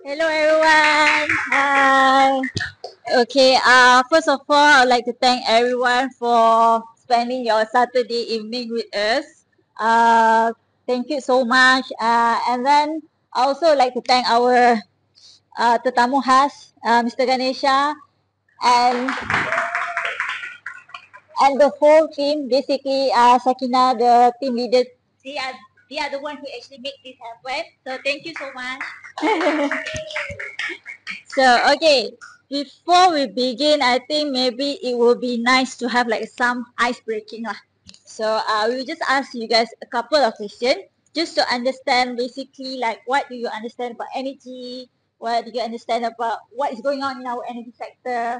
Hello everyone. Hi. Okay. First of all, I'd like to thank everyone for spending your Saturday evening with us. Thank you so much. And then I also like to thank our tetamu khas, Mr. Ganesha, and and the whole team. Basically, Sakina, the team leader. They are they are the one who actually make this happen. So thank you so much. So, okay, before we begin, I think maybe it would be nice to have like some ice breaking lah. So, we will just ask you guys a couple of questions just to understand basically like what do you understand about energy, what do you understand about what is going on in our energy sector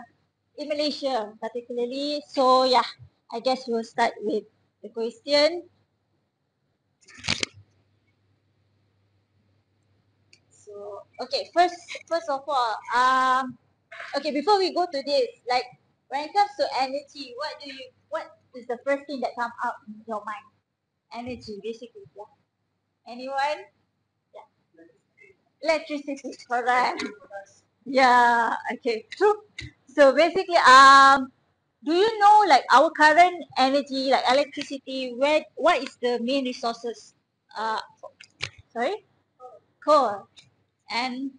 in Malaysia particularly. So, yeah, I guess we'll start with the question. So, okay, first of all, okay, before we go to this, like when it comes to energy, what is the first thing that comes up in your mind? Energy, basically. Yeah. Anyone? Yeah. Electricity, correct. Yeah. Okay. True. So basically, do you know like our current energy, like electricity, what is the main resources? Sorry, coal. And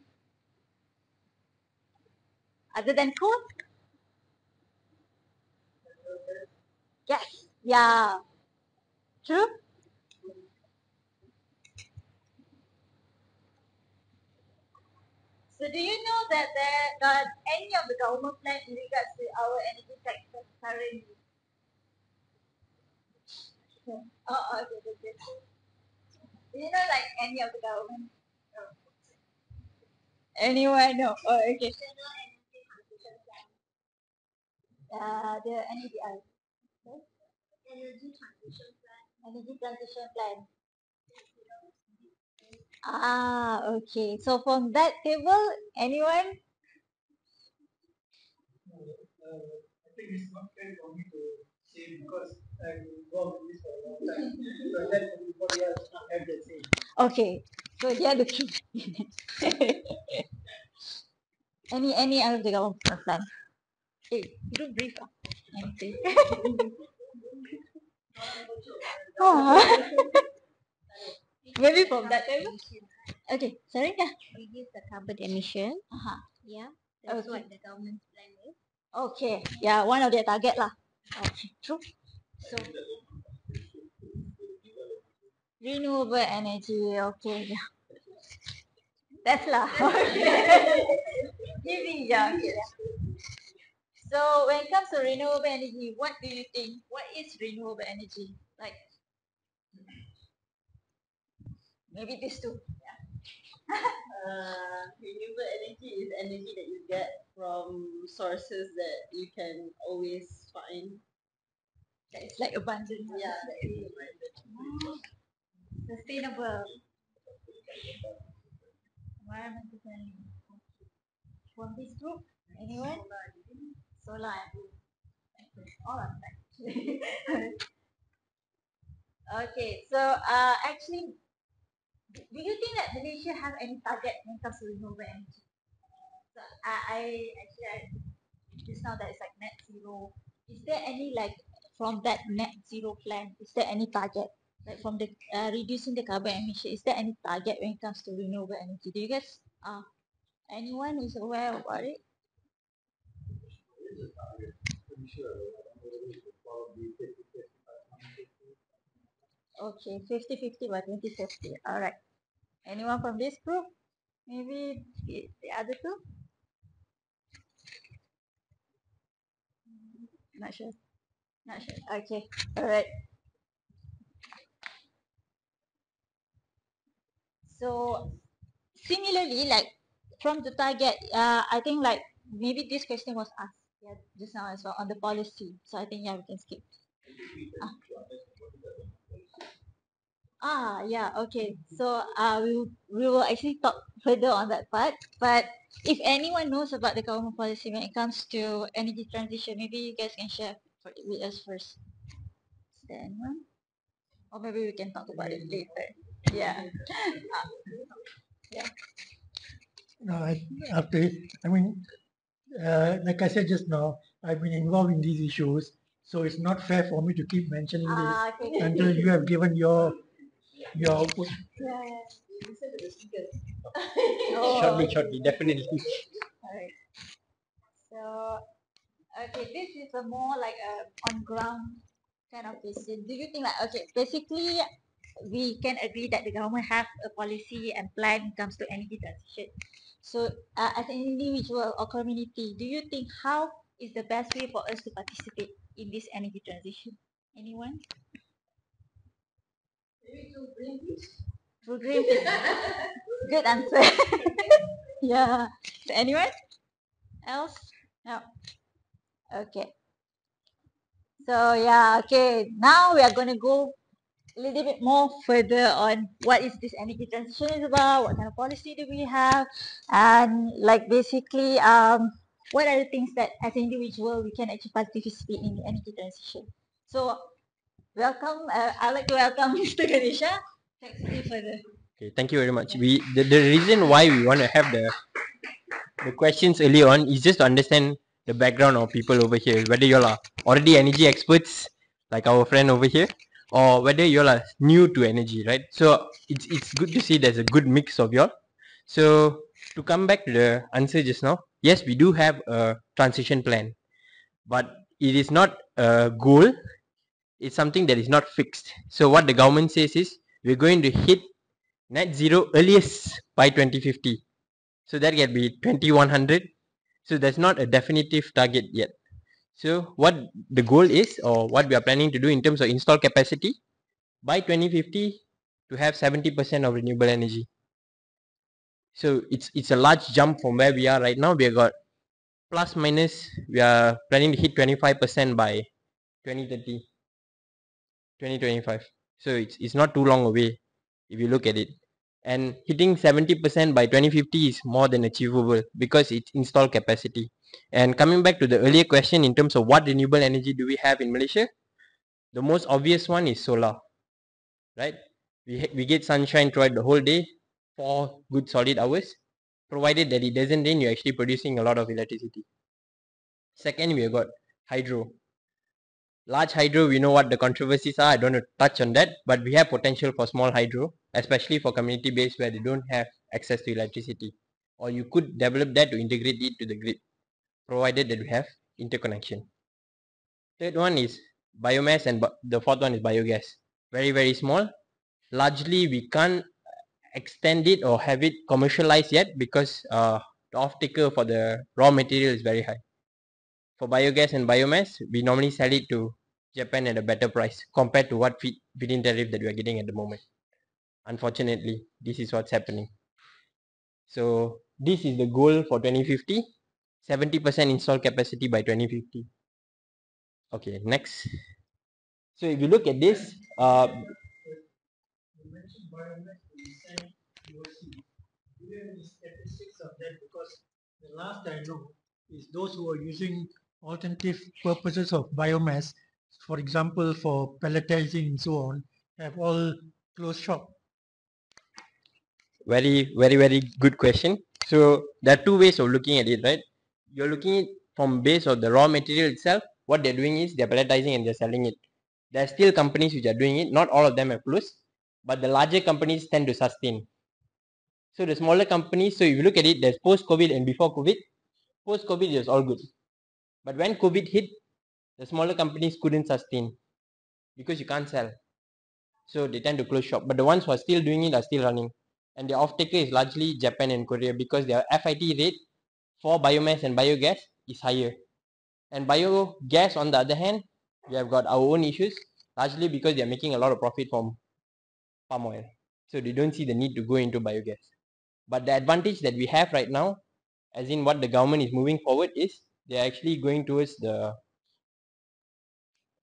other than coal, gas. Yeah. True. So do you know that there are any of the government plan in regards to our energy sector currently? Oh, okay, okay. Do you know like any of the government? No. Anyone? No. Oh, okay. The NEDI. Okay. Energy transition plan. Okay. So from that table, anyone? I think it's not fair for me to say because I'm involved in this for a long time. So let everybody else have the same. Okay. So they are the two. Any other government plan? Hey, you don't brief. Anything. Maybe from that table. Okay, sorry, yeah. Reduce the carbon emission. Uh-huh. Yeah, that's Okay. what the government's plan is. Okay, yeah, one of their target lah. Okay, true. So renewable energy, okay, yeah. That's lah. Maybe, yeah, okay. Yeah. So when it comes to renewable energy, what do you think? What is renewable energy? Like maybe these two. Renewable energy is energy that you get from sources that you can always find. That is like abundant. Yeah, that is abundant. Sustainable. Environmental friendly. From this group, anyone? Solar. All of that. Okay, so actually, do you think that Malaysia have any target when it comes to renewable energy? So I just now that it's like net zero. Is there any like from that net zero plan? Is there any target like from the reducing the carbon emission? Is there any target when it comes to renewable energy? Do you guys anyone is aware about it? Pretty sure. Probably 50, 55, Okay, 50-50 by 2050. All right. Anyone from this group? Maybe the other two? Not sure. Not sure. Okay. All right. So similarly, like from the target, I think like maybe this question was asked just now as well on the policy. So I think yeah, we can skip. Yeah, okay. So we will actually talk further on that part. But if anyone knows about the government policy when it comes to energy transition, maybe you guys can share with us first. Is there anyone? Or maybe we can talk about it later. Yeah. Yeah. After, I mean, like I said just now, I've been involved in these issues, so it's not fair for me to keep mentioning this Okay. until you have given your output. Yeah. Listen to the speakers. Oh, Shortly, definitely. alright. So, okay, this is a more like a on ground kind of question. Do you think like okay, basically we can agree that the government have a policy and plan when it comes to energy transition. So, as an individual or community, do you think how is the best way for us to participate in this energy transition? Anyone? Maybe to bring peace. Through Greenpeace. Good answer. Yeah. So anyone else? No. Okay. So yeah, okay. Now we are gonna go a little bit more further on what is this energy transition is about, what kind of policy do we have, and like basically what are the things that as an individual we can actually participate in the energy transition. So welcome, I'd like to welcome Mr. Ganesha. Thanks further. Okay, thank you very much. The reason why we want to have the questions early on is just to understand the background of people over here, whether you all are already energy experts like our friend over here, or whether you all are new to energy, right? So it's good to see there's a good mix of you all. So to come back to the answer just now, yes, we do have a transition plan, but it is not a goal. It's something that is not fixed. So what the government says is we're going to hit net zero earliest by 2050. So that can be 2100. So there's not a definitive target yet. So what the goal is, or what we are planning to do in terms of install capacity, by 2050 to have 70% of renewable energy. So it's a large jump from where we are right now. We have got plus minus, we are planning to hit 25% by 2030, 2025. So it's not too long away if you look at it. And hitting 70% by 2050 is more than achievable because it's installed capacity. And coming back to the earlier question in terms of what renewable energy do we have in Malaysia, the most obvious one is solar, right? We get sunshine throughout the whole day, 4 good solid hours. Provided that it doesn't rain, you're actually producing a lot of electricity. Second, we have got hydro. Large hydro, we know what the controversies are. I don't want to touch on that, but we have potential for small hydro, especially for community base where they don't have access to electricity. Or you could develop that to integrate it to the grid, provided that we have interconnection. Third one is biomass, and the fourth one is biogas. Very, very small. Largely, we can't extend it or have it commercialized yet because the off-taker for the raw material is very high. For biogas and biomass, we normally sell it to Japan at a better price compared to what feed-in tariff that we are getting at the moment. Unfortunately, this is what's happening. So this is the goal for 2050, 70% install capacity by 2050. Okay, next. So if you look at this, You mentioned biomass when you send overseas. Do you have any statistics of that? Because the last I know is those who are using alternative purposes of biomass, for example, for pelletizing and so on, have all closed shop. very, very, very good question. So there are two ways of looking at it, right? You're looking at from base of the raw material itself. What they're doing is they're pelletizing and they're selling it. There are still companies which are doing it. Not all of them have closed, but the larger companies tend to sustain. So the smaller companies, so if you look at it, there's post-COVID and before COVID. Post-COVID, it was all good. But when COVID hit, the smaller companies couldn't sustain because you can't sell. So they tend to close shop. But the ones who are still doing it are still running. And the off-taker is largely Japan and Korea because their FIT rate for biomass and biogas is higher. And biogas, on the other hand, we have got our own issues, largely because they are making a lot of profit from palm oil. So they don't see the need to go into biogas. But the advantage that we have right now, as in what the government is moving forward, is they're actually going towards the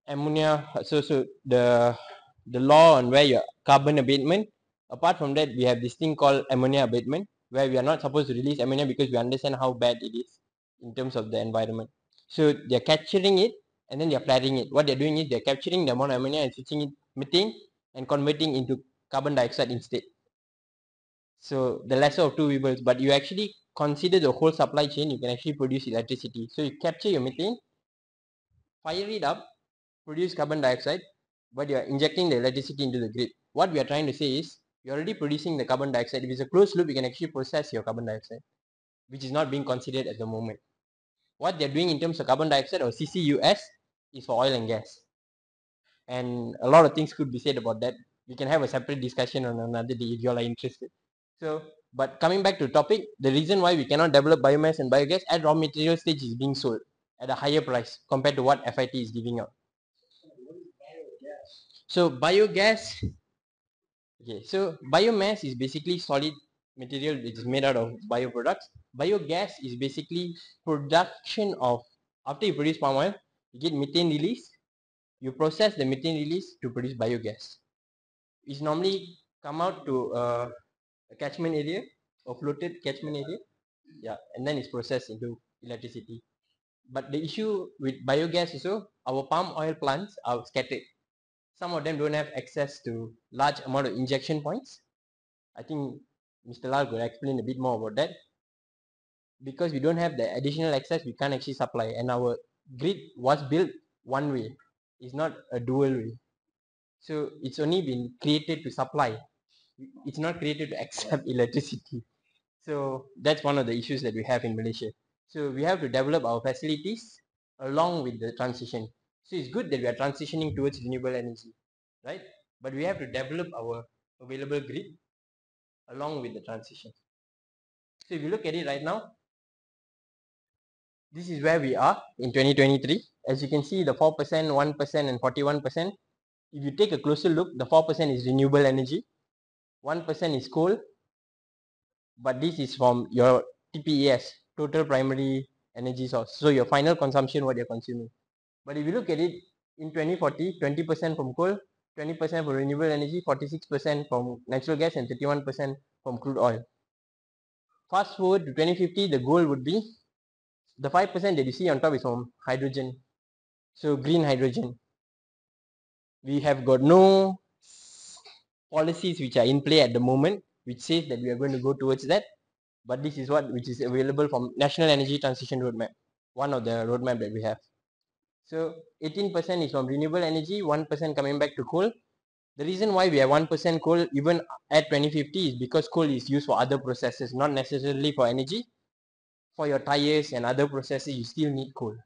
ammonia. So the law on where your carbon abatement. Apart from that, we have this thing called ammonia abatement, where we are not supposed to release ammonia because we understand how bad it is in terms of the environment. So they're capturing it and then they're flaring it. What they're doing is they're capturing the amount of ammonia and switching it methane and converting into carbon dioxide instead. So the lesser of two evils, but you actually consider the whole supply chain, you can actually produce electricity. So you capture your methane, fire it up, produce carbon dioxide, but you are injecting the electricity into the grid. What we are trying to say is, you're already producing the carbon dioxide. If it's a closed loop, you can actually process your carbon dioxide, which is not being considered at the moment. What they're doing in terms of carbon dioxide or CCUS is for oil and gas. And a lot of things could be said about that. We can have a separate discussion on another day if you all are interested. So, but coming back to the topic, the reason why we cannot develop biomass and biogas at raw material stage is being sold at a higher price compared to what FIT is giving out. So biogas, okay, so biomass is basically solid material which is made out of bioproducts. Biogas is basically production of, after you produce palm oil, you get methane release, you process the methane release to produce biogas. It's normally come out to a catchment area or floated catchment area, yeah, and then it's processed into electricity. But the issue with biogas also, our palm oil plants are scattered. Some of them don't have access to large amount of injection points. I think Mr. Lal could explain a bit more about that. Because we don't have the additional access, we can't actually supply. And our grid was built one way. It's not a dual way. So it's only been created to supply. It's not created to accept electricity. So that's one of the issues that we have in Malaysia. So we have to develop our facilities along with the transition. So it's good that we are transitioning towards renewable energy, right? But we have to develop our available grid along with the transition. So if you look at it right now, this is where we are in 2023. As you can see, the 4%, 1%, and 41%. If you take a closer look, the 4% is renewable energy, 1% is coal, but this is from your TPES, total primary energy source. So your final consumption, what you're consuming. But if you look at it in 2040, 20% from coal, 20% from renewable energy, 46% from natural gas, and 31% from crude oil. Fast forward to 2050, the goal would be the 5% that you see on top is from hydrogen. So green hydrogen. We have got no policies which are in play at the moment, which says that we are going to go towards that. But this is what which is available from National Energy Transition Roadmap, one of the roadmap that we have. So 18% is from renewable energy, 1% coming back to coal. The reason why we have 1% coal even at 2050 is because coal is used for other processes, not necessarily for energy. For your tires and other processes, you still need coal,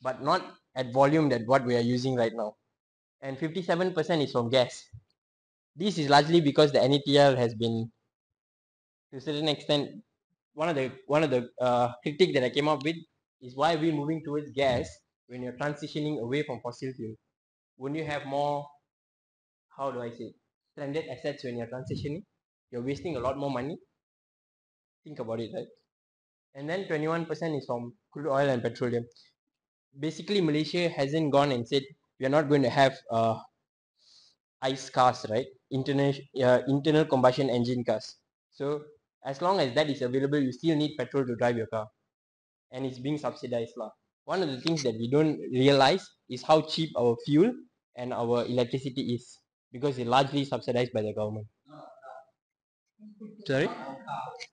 but not at volume that what we are using right now. And 57% is from gas. This is largely because the NETL has been, to a certain extent, one of the critique that I came up with is why are we moving towards gas when you're transitioning away from fossil fuel? Wouldn't you have more, how do I say, stranded assets when you're transitioning? You're wasting a lot more money. Think about it, right? And then 21% is from crude oil and petroleum. Basically, Malaysia hasn't gone and said we are not going to have ICE cars, right? Internal combustion engine cars. So as long as that is available, you still need petrol to drive your car, and it's being subsidized lah. One of the things that we don't realize is how cheap our fuel and our electricity is, because it's largely subsidized by the government. Sorry?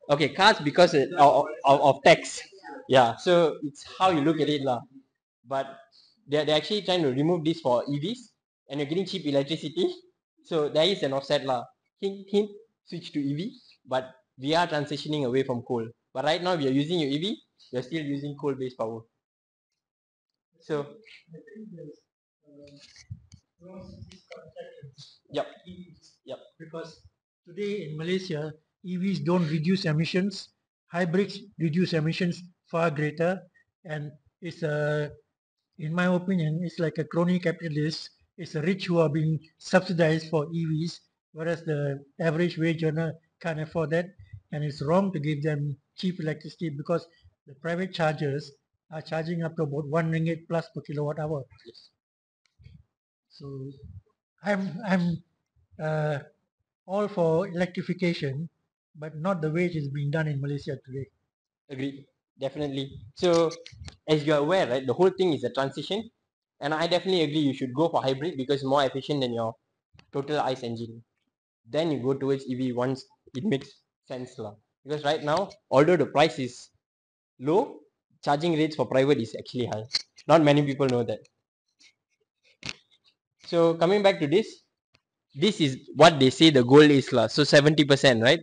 Okay, cars because of tax. Yeah, so it's how you look at it lah. But they're actually trying to remove this for EVs, and you're getting cheap electricity. So there is an offset lah. Hint, hint, switch to EV, but we are transitioning away from coal. But right now we are using your EV, you're still using coal-based power. So, yep, yep. Because today in Malaysia, EVs don't reduce emissions. Hybrids reduce emissions far greater, and it's in my opinion, it's like a crony capitalist. It's the rich who are being subsidized for EVs, whereas the average wage earner can't afford that. And it's wrong to give them cheap electricity because the private chargers are charging up to about 1 ringgit plus per kilowatt hour. So I'm all for electrification, but not the way it is being done in Malaysia today. Agreed, definitely. So, as you are aware, right, the whole thing is a transition, and I definitely agree you should go for hybrid because it's more efficient than your total ICE engine. Then you go towards EV once it makes sense lah. Because right now, although the price is low, charging rates for private is actually high. Not many people know that. So coming back to this is what they say the goal is lah. So 70%, right?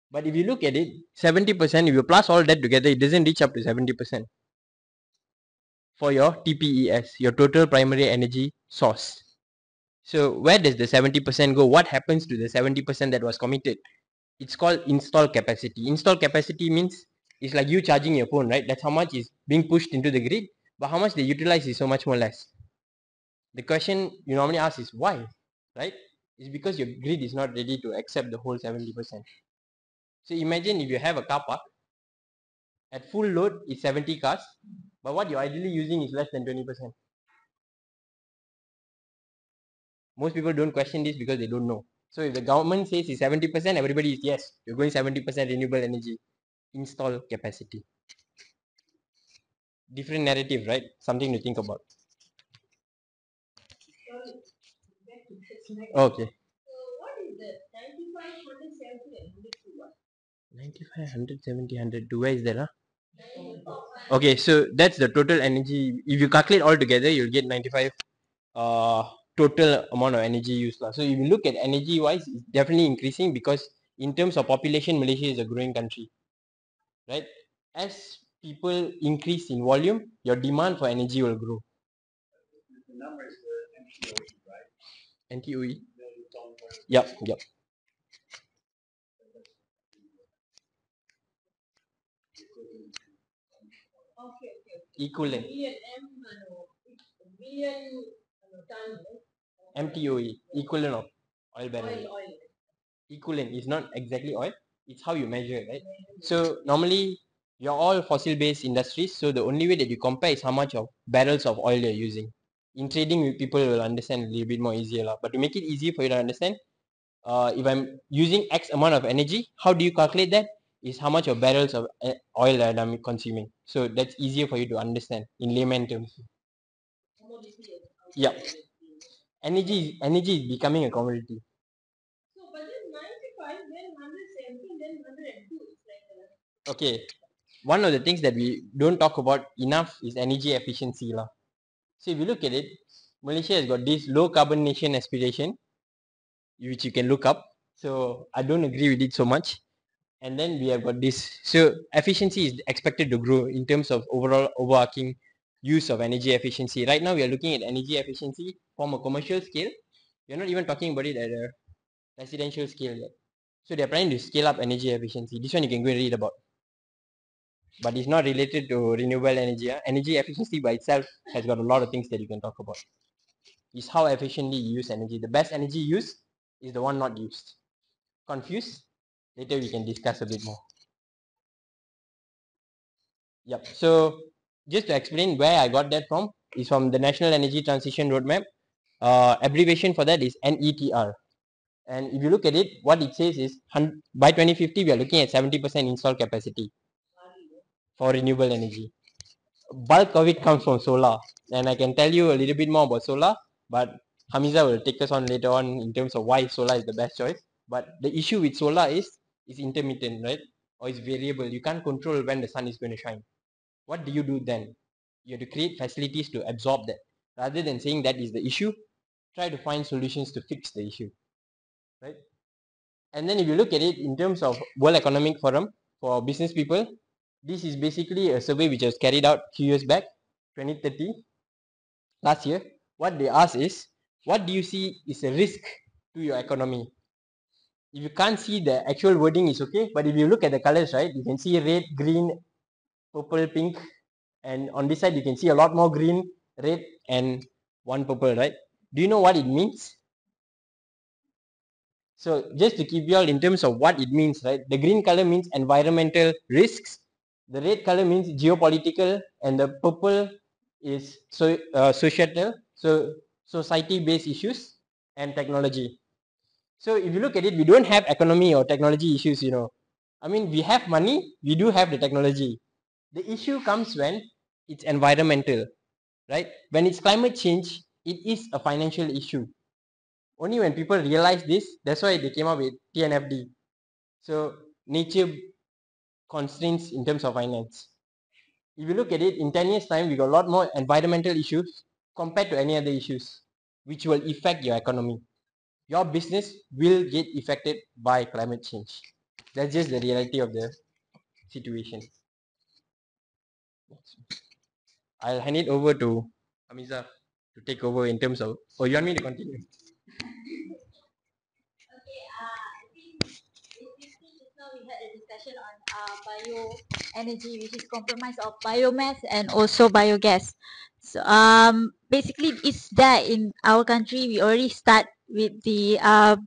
But if you look at it, 70%, if you plus all that together, it doesn't reach up to 70% for your TPES, your total primary energy source. So where does the 70% go? What happens to the 70% that was committed? It's called install capacity. Install capacity means it's like you charging your phone, right? That's how much is being pushed into the grid, but how much they utilize is so much more less. The question you normally ask is why, right? It's because your grid is not ready to accept the whole 70%. So imagine if you have a car park, at full load is 70 cars, but what you're ideally using is less than 20%. Most people don't question this because they don't know. So if the government says it's 70%, everybody is yes, you're going 70% renewable energy. Install capacity. Different narrative, right? Something to think about. Okay. So what is that? 95, 170 and 102 what? 95, 170, 102. Where is that? Huh? Okay, so that's the total energy. If you calculate all together, you'll get 95 total amount of energy used. So if you look at energy wise, it's definitely increasing because in terms of population, Malaysia is a growing country. Right? As people increase in volume, your demand for energy will grow. The number is the NTOE, right? NTOE? Million ton per Yep. Okay. Equivalent. Million million ton, MTOE, equivalent of oil barrel. oil. Equivalent is not exactly oil, it's how you measure, right? So normally you're all fossil based industries, so the only way that you compare is how much of barrels of oil you're using. In trading, people will understand a little bit more easier lah. But to make it easy for you to understand, if I'm using X amount of energy, how do you calculate that? Is how much of barrels of oil that I'm consuming. So that's easier for you to understand in layman terms. Yeah. Energy is becoming a commodity. So, but then 95, then 170, then 102. It's like Okay, one of the things that we don't talk about enough is energy efficiency lah. So if you look at it, Malaysia has got this low carbon nation aspiration, which you can look up. So I don't agree with it so much. And then we have got this. So efficiency is expected to grow in terms of overall overarching use of energy efficiency. Right now we are looking at energy efficiency from a commercial scale. We're not even talking about it at a residential scale yet. So they're trying to scale up energy efficiency. This one you can go and read about. But it's not related to renewable energy. Energy efficiency by itself has got a lot of things that you can talk about. It's how efficiently you use energy. The best energy used is the one not used. Confused? Later we can discuss a bit more. Yep. So just to explain where I got that from is from the National Energy Transition Roadmap. Abbreviation for that is NETR. And if you look at it, what it says is by 2050 we are looking at 70% install capacity for renewable energy. Bulk of it comes from solar, and I can tell you a little bit more about solar, but Hamiza will take us on later on in terms of why solar is the best choice. But the issue with solar is it's intermittent, right? Or it's variable. You can't control when the sun is going to shine. What do you do then? You have to create facilities to absorb that. Rather than saying that is the issue, try to find solutions to fix the issue, right? And then if you look at it in terms of World Economic Forum for business people, this is basically a survey which was carried out a few years back, 2030, last year. What they ask is, what do you see is a risk to your economy? If you can't see the actual wording is okay, but if you look at the colors, right, you can see red, green, purple, pink, and on this side you can see a lot more green, red, and one purple, right? Do you know what it means? So just to keep you all in terms of what it means, right? The green color means environmental risks, the red color means geopolitical, and the purple is societal, so society-based issues and technology. So if you look at it, we don't have economy or technology issues, you know. I mean, we have money, we do have the technology. The issue comes when it's environmental, right? When it's climate change, it is a financial issue. Only when people realize this, that's why they came up with TNFD. So nature constraints in terms of finance. If you look at it, in 10 years' time, we got a lot more environmental issues compared to any other issues, which will affect your economy. Your business will get affected by climate change. That's just the reality of the situation. I'll hand it over to Hamiza to take over in terms of. Oh, you want me to continue? Okay, I think basically just now we had a discussion on bioenergy, which is compromise of biomass and also biogas. So basically it's there in our country. We already start with the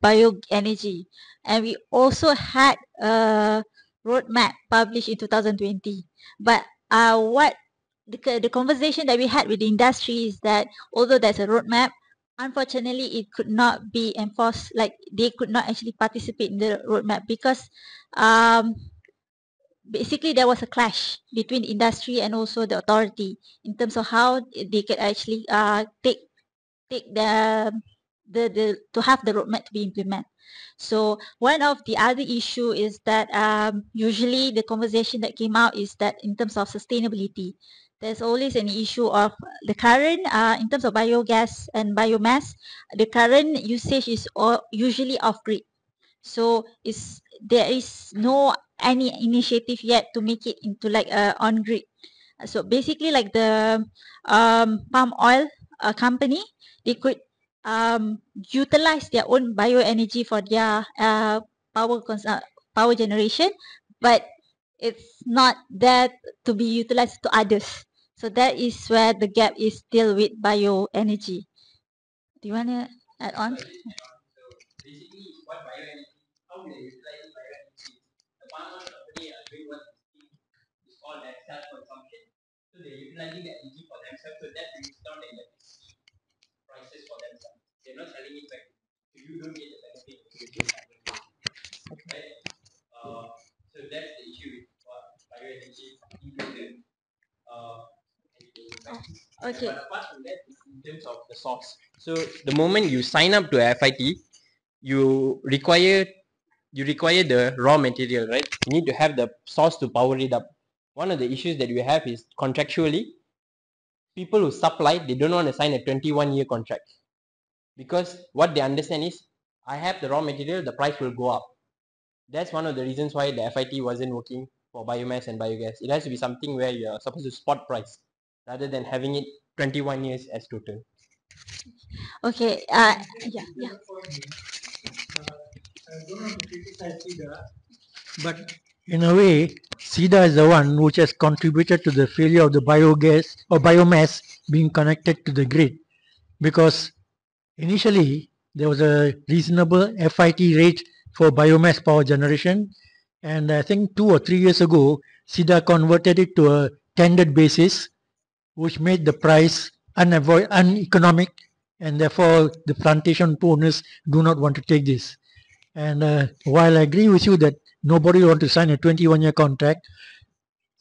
bioenergy, and we also had a roadmap published in 2020. But what the conversation that we had with the industry is that although there's a roadmap, unfortunately it could not be enforced, like they could not actually participate in the roadmap because um, basically there was a clash between industry and also the authority in terms of how they could actually take the to have the roadmap to be implemented. So one of the other issue is that usually the conversation that came out is that in terms of sustainability, there's always an issue of the current in terms of biogas and biomass. The current usage is usually off grid. So there is no any initiative yet to make it into like a on grid. So basically, like the palm oil company, they could utilize their own bioenergy for their power generation, but it's not that to be utilized to others. So that is where the gap is still with bioenergy. Do you want to add on? So basically, what bioenergy, how we are utilizing bioenergy, the palm oil company are doing what is called as self-consumption. So they're utilizing the energy for themselves, so that brings down the electricity prices for themselves. They're not selling it back. So you don't get the benefit of reducing carbon emissions, right? So that's the issue with bioenergy included. Okay. But apart from that, it's in terms of the source. So the moment you sign up to a FIT, you require the raw material, right? You need to have the source to power it up. One of the issues that we have is contractually, people who supply, they don't want to sign a 21-year contract because what they understand is, I have the raw material, the price will go up. That's one of the reasons why the FIT wasn't working for biomass and biogas. It has to be something where you're supposed to spot price rather than having it 21 years as total. Okay. Yeah. Yeah. I don't want to criticize SIDA, but in a way, SIDA is the one which has contributed to the failure of the biogas or biomass being connected to the grid, because initially there was a reasonable FIT rate for biomass power generation, and I think 2 or 3 years ago, SIDA converted it to a tendered basis, which made the price uneconomic, and therefore the plantation owners do not want to take this. And while I agree with you that nobody want to sign a 21-year contract,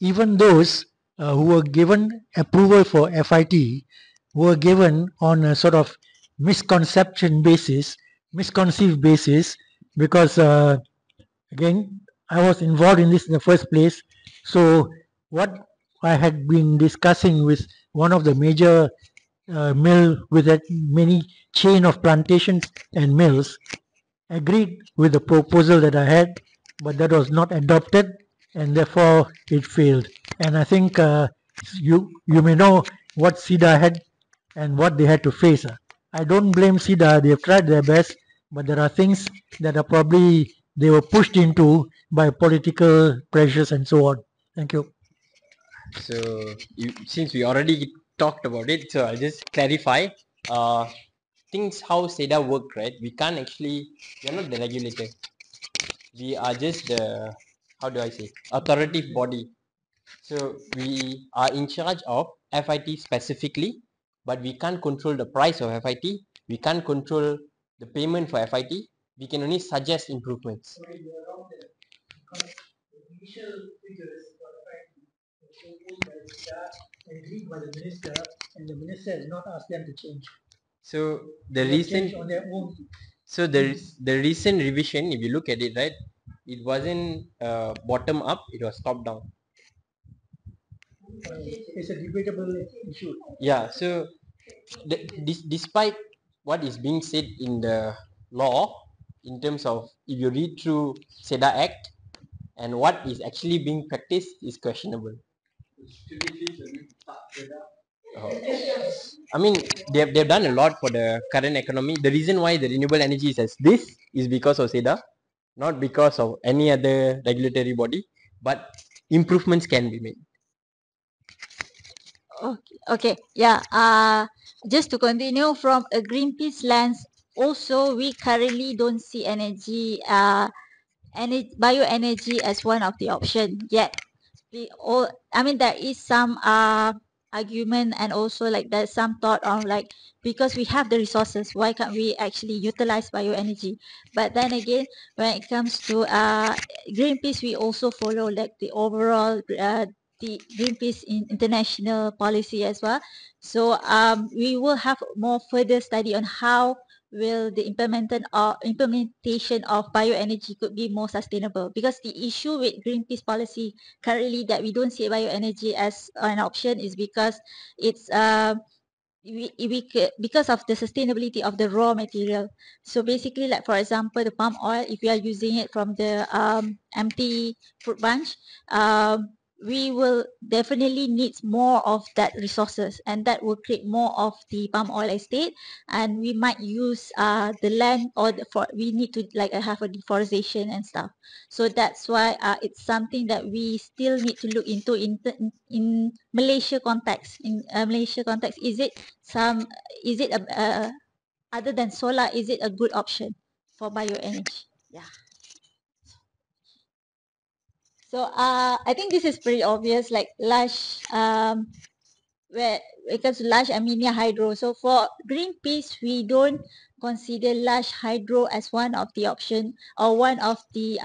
even those who were given approval for FIT were given on a sort of misconception basis, misconceived basis, because again, I was involved in this in the first place. So what I had been discussing with one of the major mill with that many chain of plantations and mills, agreed with the proposal that I had, but that was not adopted, and therefore it failed. And I think you may know what SIDA had and what they had to face. I don't blame SIDA; they have tried their best, but there are things that are probably they were pushed into by political pressures and so on. Thank you. So since we already talked about it, so I'll just clarify. Things how SEDA work, right? We can't actually, we're not the regulator. We are just the, how do I say, authoritative body. So we are in charge of FIT specifically, but we can't control the price of FIT. We can't control the payment for FIT. We can only suggest improvements. Okay, you are wrong there. Because the initial figures for the FIT were proposed by SIDA, agreed by the minister, and the minister has not asked them to change. So the They have recent changed on their own. So the recent revision, if you look at it, right, it wasn't bottom up, it was top down. It's a debatable issue. Yeah, so despite what is being said in the law, in terms of if you read through SEDA Act and what is actually being practiced is questionable. Oh. I mean, they've done a lot for the current economy. The reason why the renewable energy is as this is because of SEDA, not because of any other regulatory body, but improvements can be made. Okay, okay, yeah. Just to continue from a Greenpeace lens, also we currently don't see bioenergy as one of the option yet. I mean, there is some argument, and also like there's some thought on like, because we have the resources, why can't we actually utilize bioenergy? But then again, when it comes to Greenpeace, we also follow like the overall the Greenpeace international policy as well. So we will have more further study on how will the implementation of bioenergy could be more sustainable, because the issue with Greenpeace policy currently that we don't see bioenergy as an option is because it's because of the sustainability of the raw material. So basically, like for example, the palm oil, if we are using it from the empty fruit bunch, we will definitely need more of that resources, and that will create more of the palm oil estate, and we might use the land, or we need to like have a deforestation and stuff. So that's why it's something that we still need to look into in Malaysia context. In Malaysia context, is it other than solar, is it a good option for bioenergy? Yeah. So I think this is pretty obvious, like large where it comes to large ammonia hydro. So for Greenpeace, we don't consider large hydro as one of the option, or one of the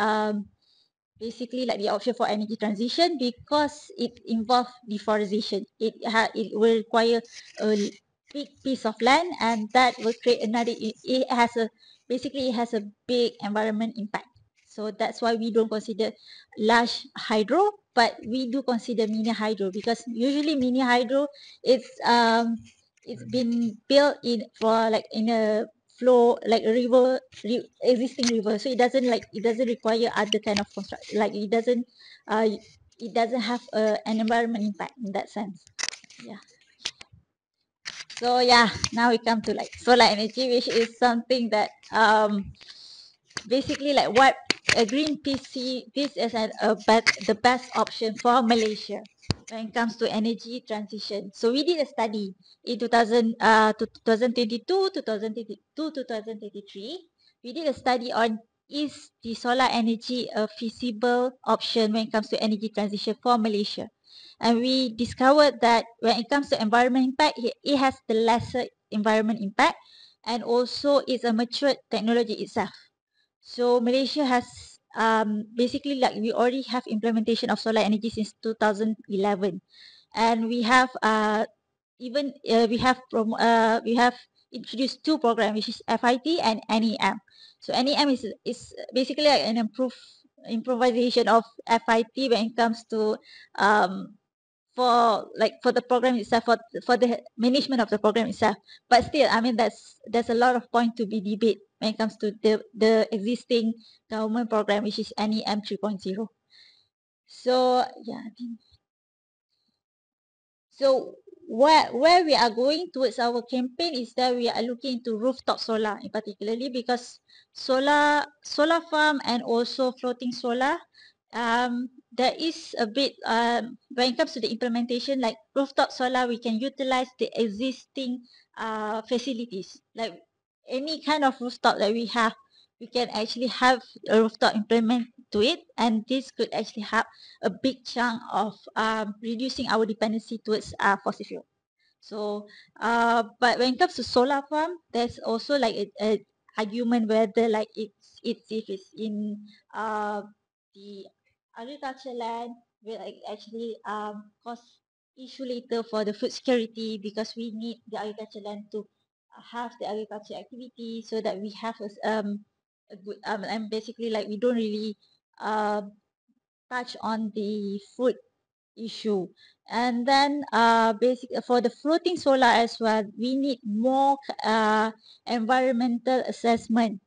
basically like the option for energy transition, because it involves deforestation. It will require a big piece of land, and that will create it has a basically it has a big environment impact. So that's why we don't consider large hydro, but we do consider mini hydro, because usually mini hydro it's been built in for like in a flow like a river, existing river, so it doesn't require other kind of construction, like uh it doesn't have an environment impact in that sense. Yeah. So yeah, now we come to like solar energy, which is something that basically like what a Greenpeace see this as the best option for Malaysia when it comes to energy transition. So we did a study in 2022, 2023. We did a study on, is the solar energy a feasible option when it comes to energy transition for Malaysia? And we discovered that when it comes to environment impact, it has the lesser environment impact, and also it's a mature technology itself. So Malaysia has basically like we already have implementation of solar energy since 2011, and we have we have introduced two programs, which is FIT and NEM. So NEM is basically like an improvisation of FIT when it comes to for the program itself, for the management of the program itself. But still, I mean, there's a lot of point to be debate when it comes to the existing government program, which is NEM 3.0. So yeah, I think so. Where we are going towards our campaign is that we are looking into rooftop solar in particularly, because solar farm and also floating solar, there is a bit when it comes to the implementation, like rooftop solar, we can utilize the existing facilities, like any kind of rooftop that we have, we can actually have a rooftop implement to it, and this could actually have a big chunk of reducing our dependency towards fossil fuel. So, but when it comes to solar farm, there's also like a argument whether like it's if it's in the agriculture land, will actually cause issue later for the food security, because we need the agriculture land to have the agriculture activity, so that we have a good and basically like we don't really touch on the food issue. And then for the floating solar as well, we need more environmental assessment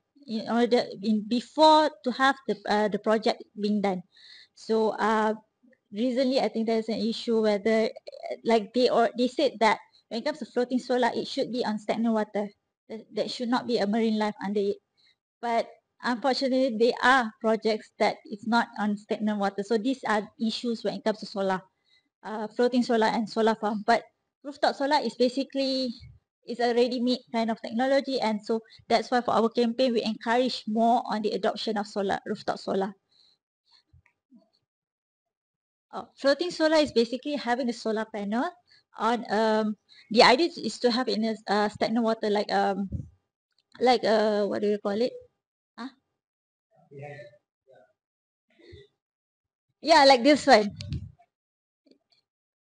before to have the project being done. So recently I think there's an issue whether like they said that when it comes to floating solar, it should be on stagnant water. There should not be a marine life under it. But unfortunately, there are projects that it's not on stagnant water. So these are issues when it comes to solar, floating solar and solar farm. But rooftop solar is basically is a ready-made kind of technology, and so that's why for our campaign we encourage more on the adoption of solar rooftop solar. Floating solar is basically having a solar panel on the idea is to have in a stagnant water like what do you call it? Huh? Yeah, like this one.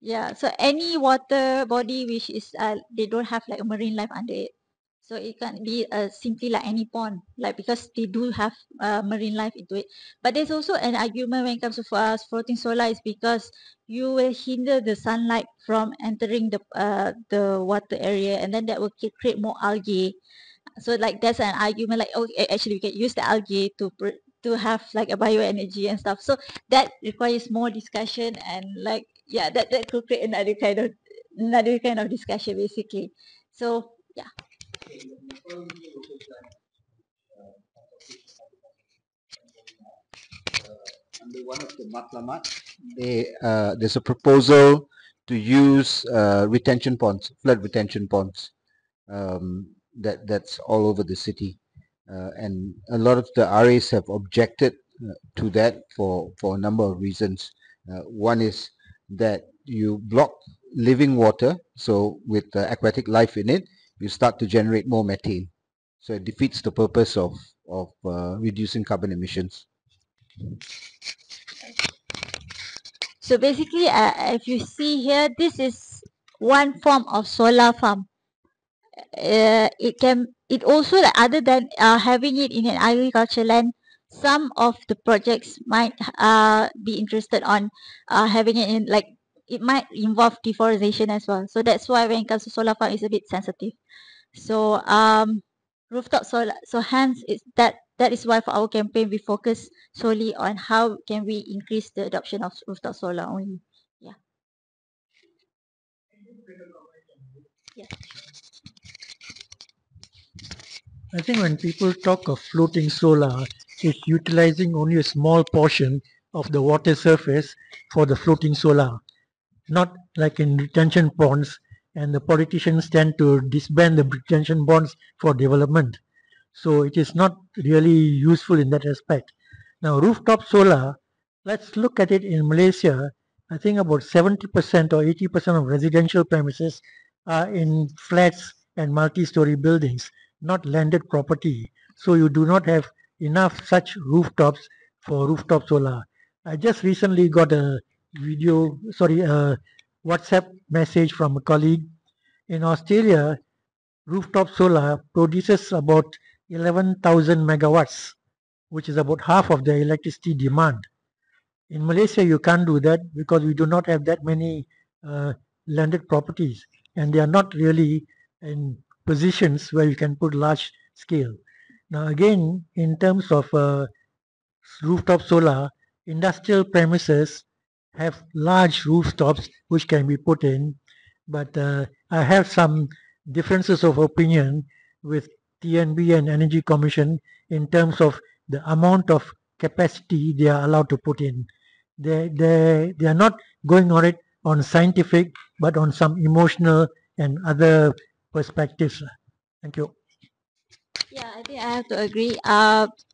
Yeah, so any water body which is they don't have like a marine life under it. So it can be simply like any pond, like because they do have marine life into it. But there's also an argument when it comes to floating solar is because you will hinder the sunlight from entering the water area, and then that will create more algae. So like there's an argument like, oh, actually we can use the algae to have like a bioenergy and stuff. So that requires more discussion, and like yeah, that could create another kind of discussion basically. So yeah. Under one of the matlamat, there's a proposal to use retention ponds, flood retention ponds. That's all over the city, and a lot of the RAs have objected to that for a number of reasons. One is that you block living water, so with aquatic life in it, you start to generate more methane. So it defeats the purpose of reducing carbon emissions. So basically, if you see here, this is one form of solar farm. It also like, other than having it in an agriculture land, some of the projects might be interested on having it in like it might involve deforestation as well. So that's why when it comes to solar farm, it's a bit sensitive. So rooftop solar. So hence, that is why for our campaign we focus solely on how can we increase the adoption of rooftop solar only. Yeah. Yeah. I think when people talk of floating solar, it's utilizing only a small portion of the water surface for the floating solar, not like in retention ponds, and the politicians tend to disband the retention bonds for development. So it is not really useful in that respect. Now, rooftop solar, let's look at it in Malaysia. I think about 70% or 80% of residential premises are in flats and multi-story buildings, not landed property. So you do not have enough such rooftops for rooftop solar. I just recently got a a WhatsApp message from a colleague in Australia. Rooftop solar produces about 11,000 megawatts, which is about half of the electricity demand. In Malaysia, you can't do that because we do not have that many uh, landed properties, and they are not really in positions where you can put large scale. Now, again, in terms of rooftop solar, industrial premises have large rooftops which can be put in, but I have some differences of opinion with TNB and Energy Commission in terms of the amount of capacity they are allowed to put in. They are not going on it on scientific, but on some emotional and other perspectives. Thank you. Yeah, I think I have to agree.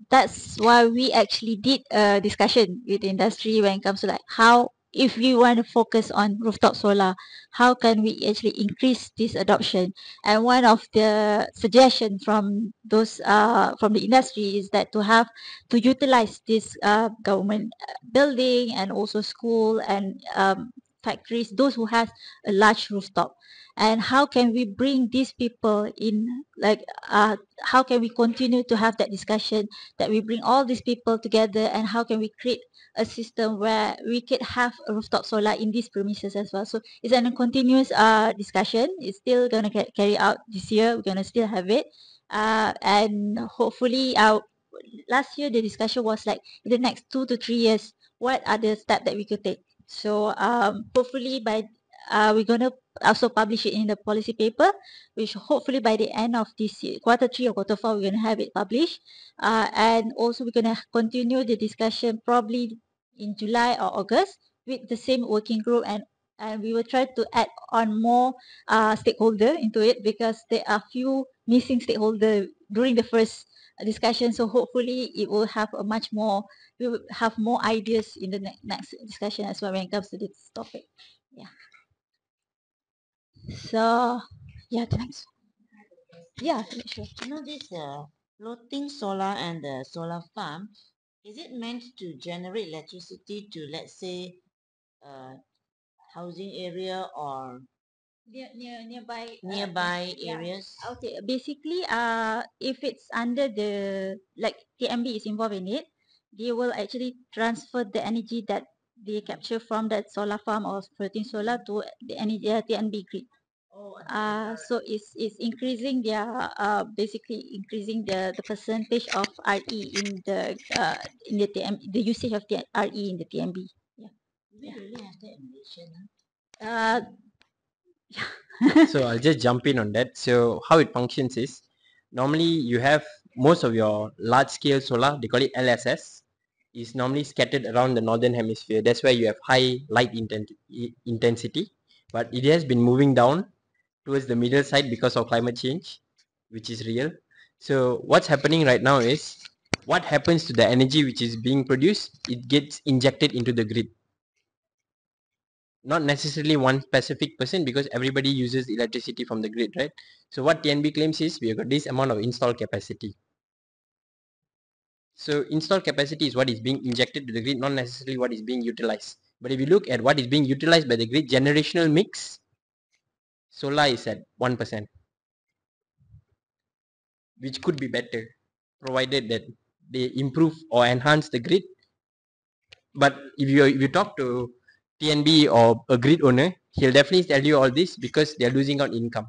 That's why we actually did a discussion with the industry when it comes to like how, if we want to focus on rooftop solar, how can we actually increase this adoption? And one of the suggestions from those from the industry is that to utilize this government building and also school and factories, those who has a large rooftop. And how can we bring these people in, like, how can we continue to have that discussion, that we bring all these people together, and how can we create a system where we could have a rooftop solar in these premises as well. So it's a continuous discussion. It's still going to get carry out this year. We're going to still have it. And hopefully last year the discussion was like, in the next 2 to 3 years, what are the steps that we could take. So hopefully by we're going to also publish it in the policy paper, which hopefully by the end of this year, Q3 or Q4, we're going to have it published. And also we're going to continue the discussion probably in July or August with the same working group, and we will try to add on more stakeholder into it, because there are few missing stakeholder during the first discussion. So hopefully it will have a much more, we will have more ideas in the next discussion as well when it comes to this topic. Yeah. So yeah, the next. Yeah, sure. You know this floating solar and the solar farm, is it meant to generate electricity to, let's say, housing area or nearby Yeah. areas? Okay, basically, if it's under the, like, TMB is involved in it, they will actually transfer the energy that they capture from that solar farm or floating solar to the energy TNB grid. Oh, So it's increasing their basically increasing the percentage of RE in the the usage of the RE in the TMB. Yeah. we really have that in Malaysia, huh? Uh, So I'll just jump in on that. So how it functions is, normally you have most of your large scale solar, they call it LSS, is normally scattered around the northern hemisphere. That's where you have high light intensity, but it has been moving down towards the middle side because of climate change, which is real. So what's happening right now is, what happens to the energy which is being produced? It gets injected into the grid. Not necessarily one specific person, because everybody uses electricity from the grid, right? So what TNB claims is, we have got this amount of installed capacity. So installed capacity is what is being injected to the grid, not necessarily what is being utilized. But if you look at what is being utilized by the grid, generational mix, solar is at 1%, which could be better, provided that they improve or enhance the grid. But if you talk to TNB or a grid owner, he'll definitely tell you all this, because they're losing out income.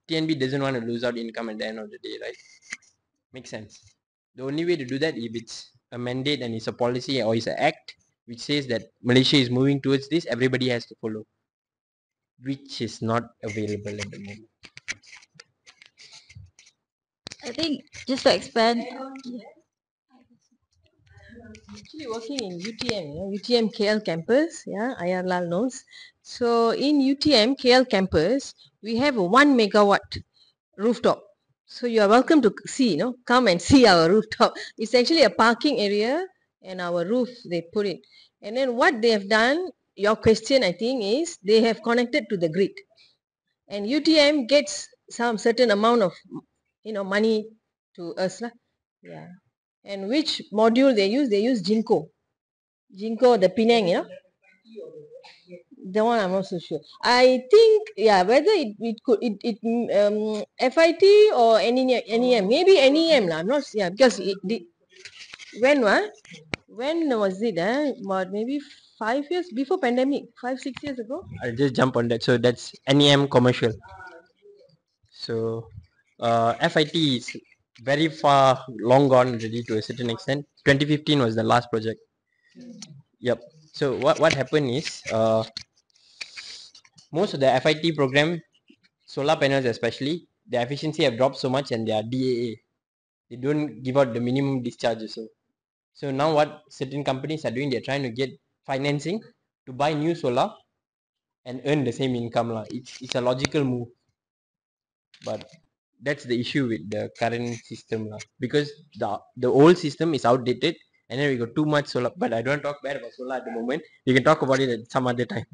TNB doesn't want to lose out income at the end of the day, right? Makes sense. The only way to do that, if it's a mandate and it's a policy or it's an act which says that Malaysia is moving towards this, everybody has to follow, which is not available at the moment. I think just to expand. Actually working in UTM, UTM KL campus, yeah, IR Lal knows. So in UTM KL campus, we have a 1 megawatt rooftop. So you are welcome to see, come and see our rooftop. It's actually a parking area and our roof they put it. And then what they have done, your question I think is, they have connected to the grid. And UTM gets some certain amount of, money to us. Yeah. And which module they use? They use Jinko. Jinko, the Penang, The one I'm not so sure. I think, yeah, whether it could FIT or NEM, maybe NEM lah. I'm not, yeah, because when was it? About maybe 5 years before pandemic, 5-6 years ago. I'll just jump on that. So that's NEM commercial. So FIT is very far long gone already to a certain extent. 2015 was the last project. Yep. So what happened is, most of the FIT program, solar panels especially, the efficiency have dropped so much, and they are DAA. They don't give out the minimum discharge also. So now what certain companies are doing, they're trying to get financing to buy new solar and earn the same income lah. It's a logical move, but that's the issue with the current system lah. Because the old system is outdated, and then we got too much solar. But I don't talk bad about solar at the moment. We can talk about it at some other time.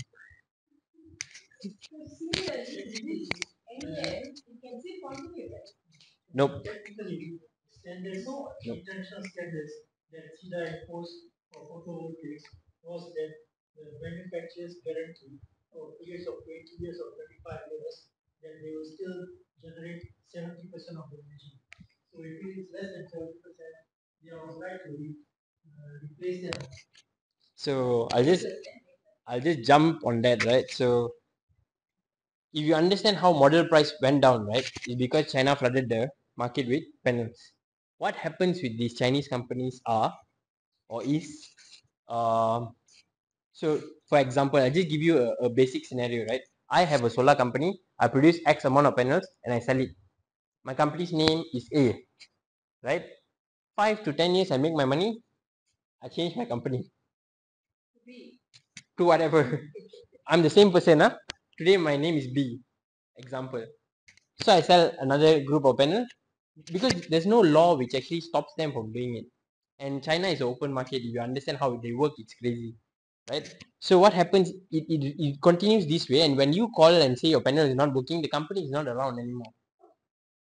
Nope. Technically, standards, international standards that SIDA imposed for photovoltaics was that the manufacturer's guarantee for periods of 20 years or 25 years, then they will still generate 70% of the energy. So if it is less than 70%, they are obliged to replace them. So I'll just jump on that, right? So if you understand how model price went down, right, it's because China flooded the market with panels. What happens with these Chinese companies are or is so for example, I'll just give you a basic scenario, right? I have a solar company, I produce X amount of panels and I sell it. My company's name is A, right? 5 to 10 years I make my money, I change my company to whatever. I'm the same person, huh? Today my name is B, example. So I sell another group of panel because there's no law which actually stops them from doing it. And China is an open market. If you understand how they work, it's crazy, right? So what happens? It continues this way, and when you call and say your panel is not working, the company is not around anymore.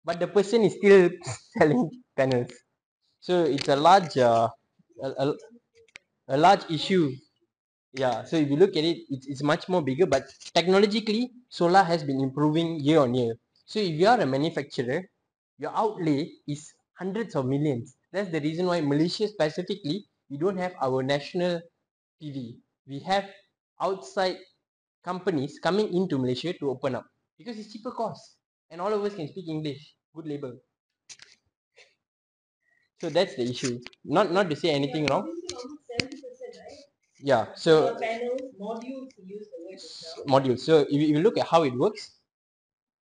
But the person is still selling panels. So it's a large, a, a, a large issue. Yeah. So if you look at it, it's much more bigger. But technologically, solar has been improving year on year. So if you are a manufacturer, your outlay is hundreds of millions. That's the reason why Malaysia specifically, we don't have our national PV. We have outside companies coming into Malaysia to open up because it's cheaper cost and all of us can speak English. Good label. So that's the issue. Not to say anything wrong. Yeah. So modules. So if you look at how it works,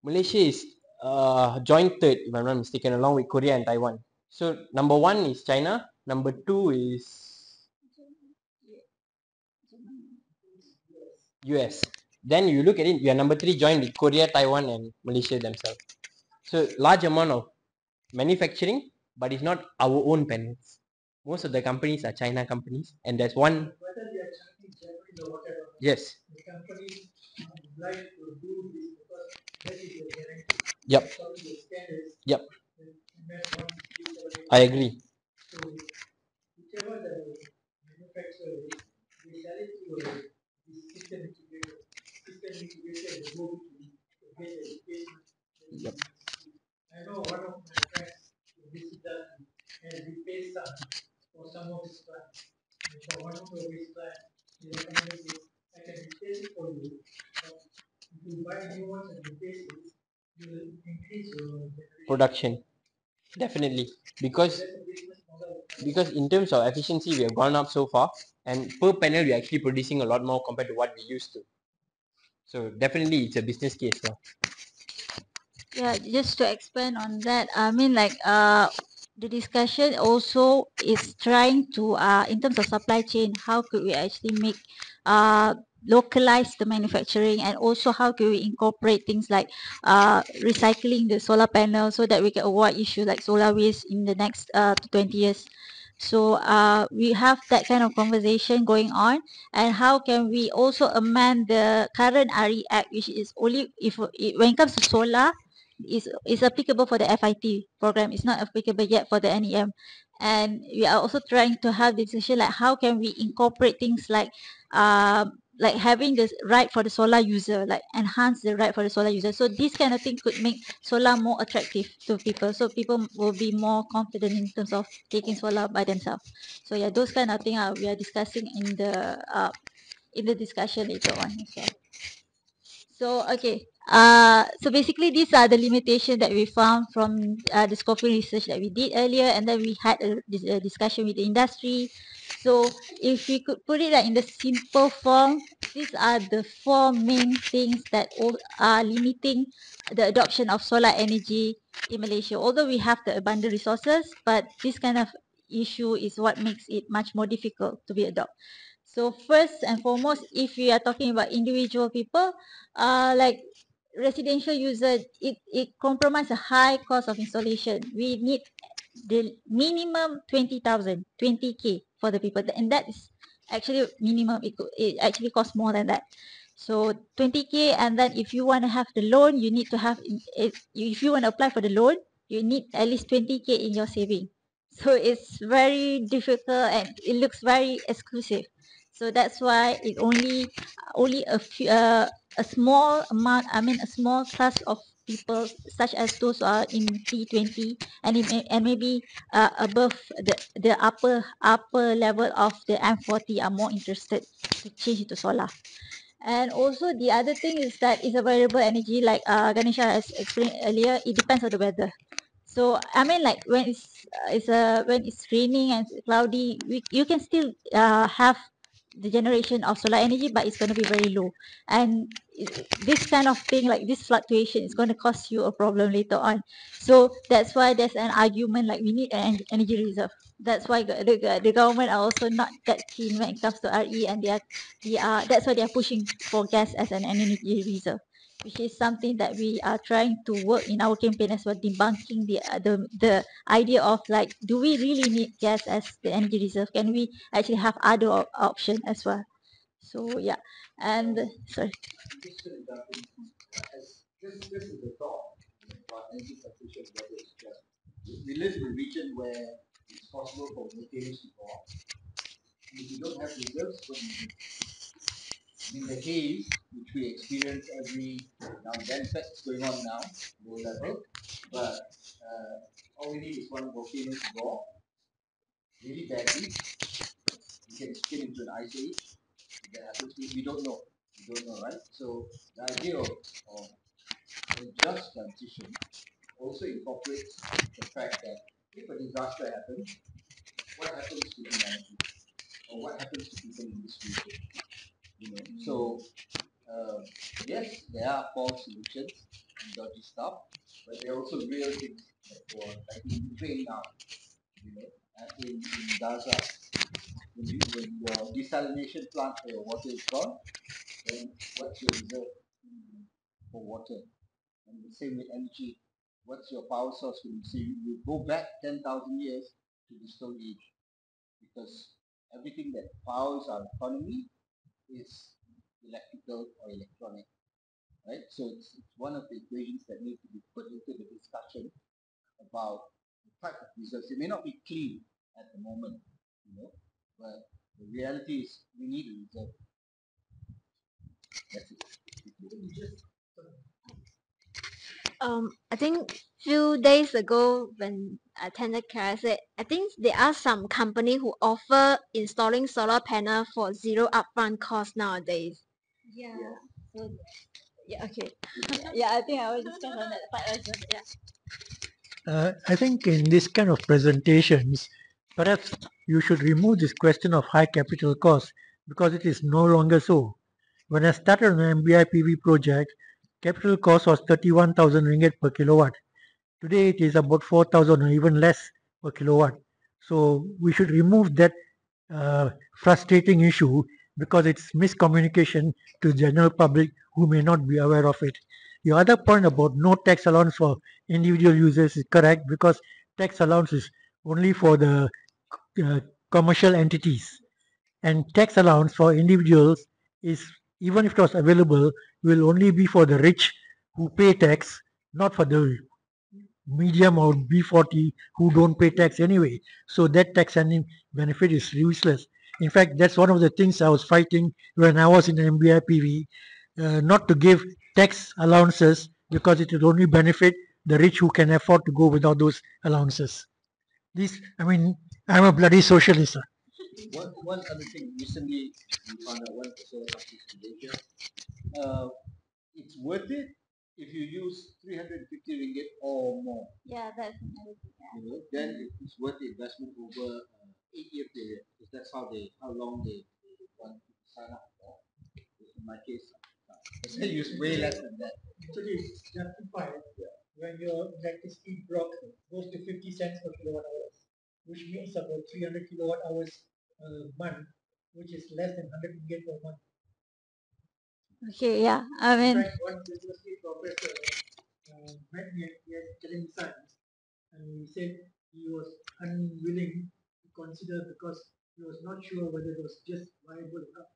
Malaysia is joint third, if I'm not mistaken, along with Korea and Taiwan. So number one is China. Number two is US. Then you look at it, we are number three, joined with Korea, Taiwan, and Malaysia themselves. So large amount of manufacturing, but it's not our own panels. Most of the companies are China companies, and there's one. Whether they are Chinese, Japanese, or whatever, Yes. the companies are obliged to do this because that is the guarantee. Yep. According to the standards, Yep. the MS 137. I agree. So whichever the manufacturer is, they sell it to the system integrator. System integrator will go between to get the replacement. Yep. I know one of my friends in this industry has replaced some for some of his clients. And for one of his clients, he recommended this, I can replace it for you, but if you buy new ones and replace it, you will increase your generation. Production. Definitely. Because in terms of efficiency, we have gone up so far, and per panel, we're actually producing a lot more compared to what we used to. So definitely, it's a business case. Yeah, just to expand on that, I mean, like, the discussion also is trying to, in terms of supply chain, how could we actually make, localize the manufacturing, and also how can we incorporate things like, recycling the solar panel so that we can avoid issues like solar waste in the next 20 years. So we have that kind of conversation going on, and how can we also amend the current RE Act, which is only if when it comes to solar, is applicable for the FIT program. It's not applicable yet for the NEM. And we are also trying to have the discussion like how can we incorporate things like having the right for the solar user, like enhance the right for the solar user. So this kind of thing could make solar more attractive to people. So people will be more confident in terms of taking solar by themselves. So yeah, those kind of things we are discussing in the discussion later on as well. So okay, so basically these are the limitations that we found from the scoping research that we did earlier, and then we had a discussion with the industry. So if we could put it like in the simple form, these are the four main things that all are limiting the adoption of solar energy in Malaysia. Although we have the abundant resources, but this kind of issue is what makes it much more difficult to be adopted. So first and foremost, if we are talking about individual people, like residential user, it compromise a high cost of installation. We need the minimum 20,000, 20K for the people, and that is actually minimum. It actually costs more than that. So 20K, and then if you want to have the loan, you need to have, if you want to apply for the loan, you need at least 20K in your saving. So it's very difficult and it looks very exclusive. So that's why it only a small amount. I mean, a small class of people, such as those who are in T20 and maybe above the upper level of the M40 are more interested to change into solar. And also the other thing is that it's a variable energy, like Ganesha has explained earlier. It depends on the weather. So I mean, like when when it's raining and it's cloudy, you can still have the generation of solar energy, but it's going to be very low. And this kind of thing, like this fluctuation, is going to cause you a problem later on. So that's why there's an argument like we need an energy reserve. That's why the government are also not that keen when it comes to RE, and that's why they are pushing for gas as an energy reserve, which is something that we are trying to work in our campaign as well, debunking the idea of like, do we really need gas as the energy reserve? Can we actually have other option as well? So yeah, and sorry. Just going to jump in. As this is the thought about energy transition, whether it's just we live in a region where it's possible for volcanoes to go off. And if you don't have reserves, what do you do? I mean, the haze, which we experience every now and then, in fact, it's going on now, low level, but all we need is one volcano to go off really badly. We can spin into an ice age. If that happens, we don't know. We don't know, right? So the idea of a just transition also incorporates the fact that if a disaster happens, what happens to humanity? Or what happens to people in this region? So yes, there are false solutions and dodgy stuff, but there are also real things that go on, like in Ukraine now, in Gaza, when your desalination plant for your water is gone, then what's your reserve for water? And the same with energy. What's your power source when you say you go back 10,000 years to the Stone Age? Because everything that powers our economy is electrical or electronic, right? So it's one of the equations that need to be put into the discussion about the type of reserves. It may not be clean at the moment, but the reality is we need a reserve. That's it. I think few days ago when I attended class, I think there are some company who offer installing solar panel for zero upfront cost nowadays. Yeah. So yeah, okay. Yeah, I think I will discuss on that part as well. Yeah. I think in this kind of presentations, perhaps you should remove this question of high capital cost because it is no longer so. When I started on an MBI PV project, capital cost was 31,000 ringgit per kilowatt. Today it is about 4,000 or even less per kilowatt. So we should remove that frustrating issue because it's miscommunication to the general public who may not be aware of it. The other point about no tax allowance for individual users is correct because tax allowance is only for the uh, commercial entities, and tax allowance for individuals is, even if it was available, will only be for the rich who pay tax, not for the medium or B40 who don't pay tax anyway. So that tax and benefit is useless. In fact, that's one of the things I was fighting when I was in MBIPV, not to give tax allowances because it would only benefit the rich who can afford to go without those allowances. This, I mean, I'm a bloody socialist. One other thing, recently we found out one of the solar companies in Malaysia, it's worth it if you use 350 ringgit or more. Yeah, that's another thing. Yeah. Then it's worth the investment over 8-year period because that's how long they want to sign up for. In my case, I use way less than that. Actually, it's justified when your electricity block goes to 50 cents per kilowatt hours, which means about 300 kilowatt hours a month, which is less than 100 ringgit per month. Okay, yeah. I In mean, fact, one university professor met me at telling science, and he said he was unwilling to consider because he was not sure whether it was just viable enough.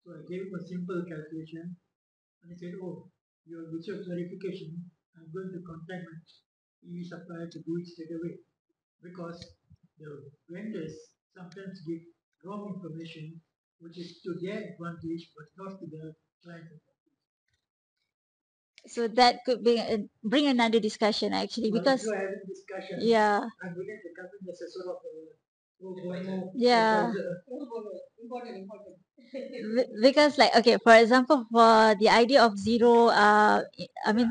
So I gave him a simple calculation, and he said, "Oh, with your clarification, I'm going to contact my EV supplier to do it straight away because the vendors sometimes give wrong information which is to their advantage but not to the client. So that could bring another discussion actually, Well, because if you are having discussion, yeah, I'm willing to come in as a sort of a pro bono yeah. advisor. Because like, okay, for example, for the idea of zero I mean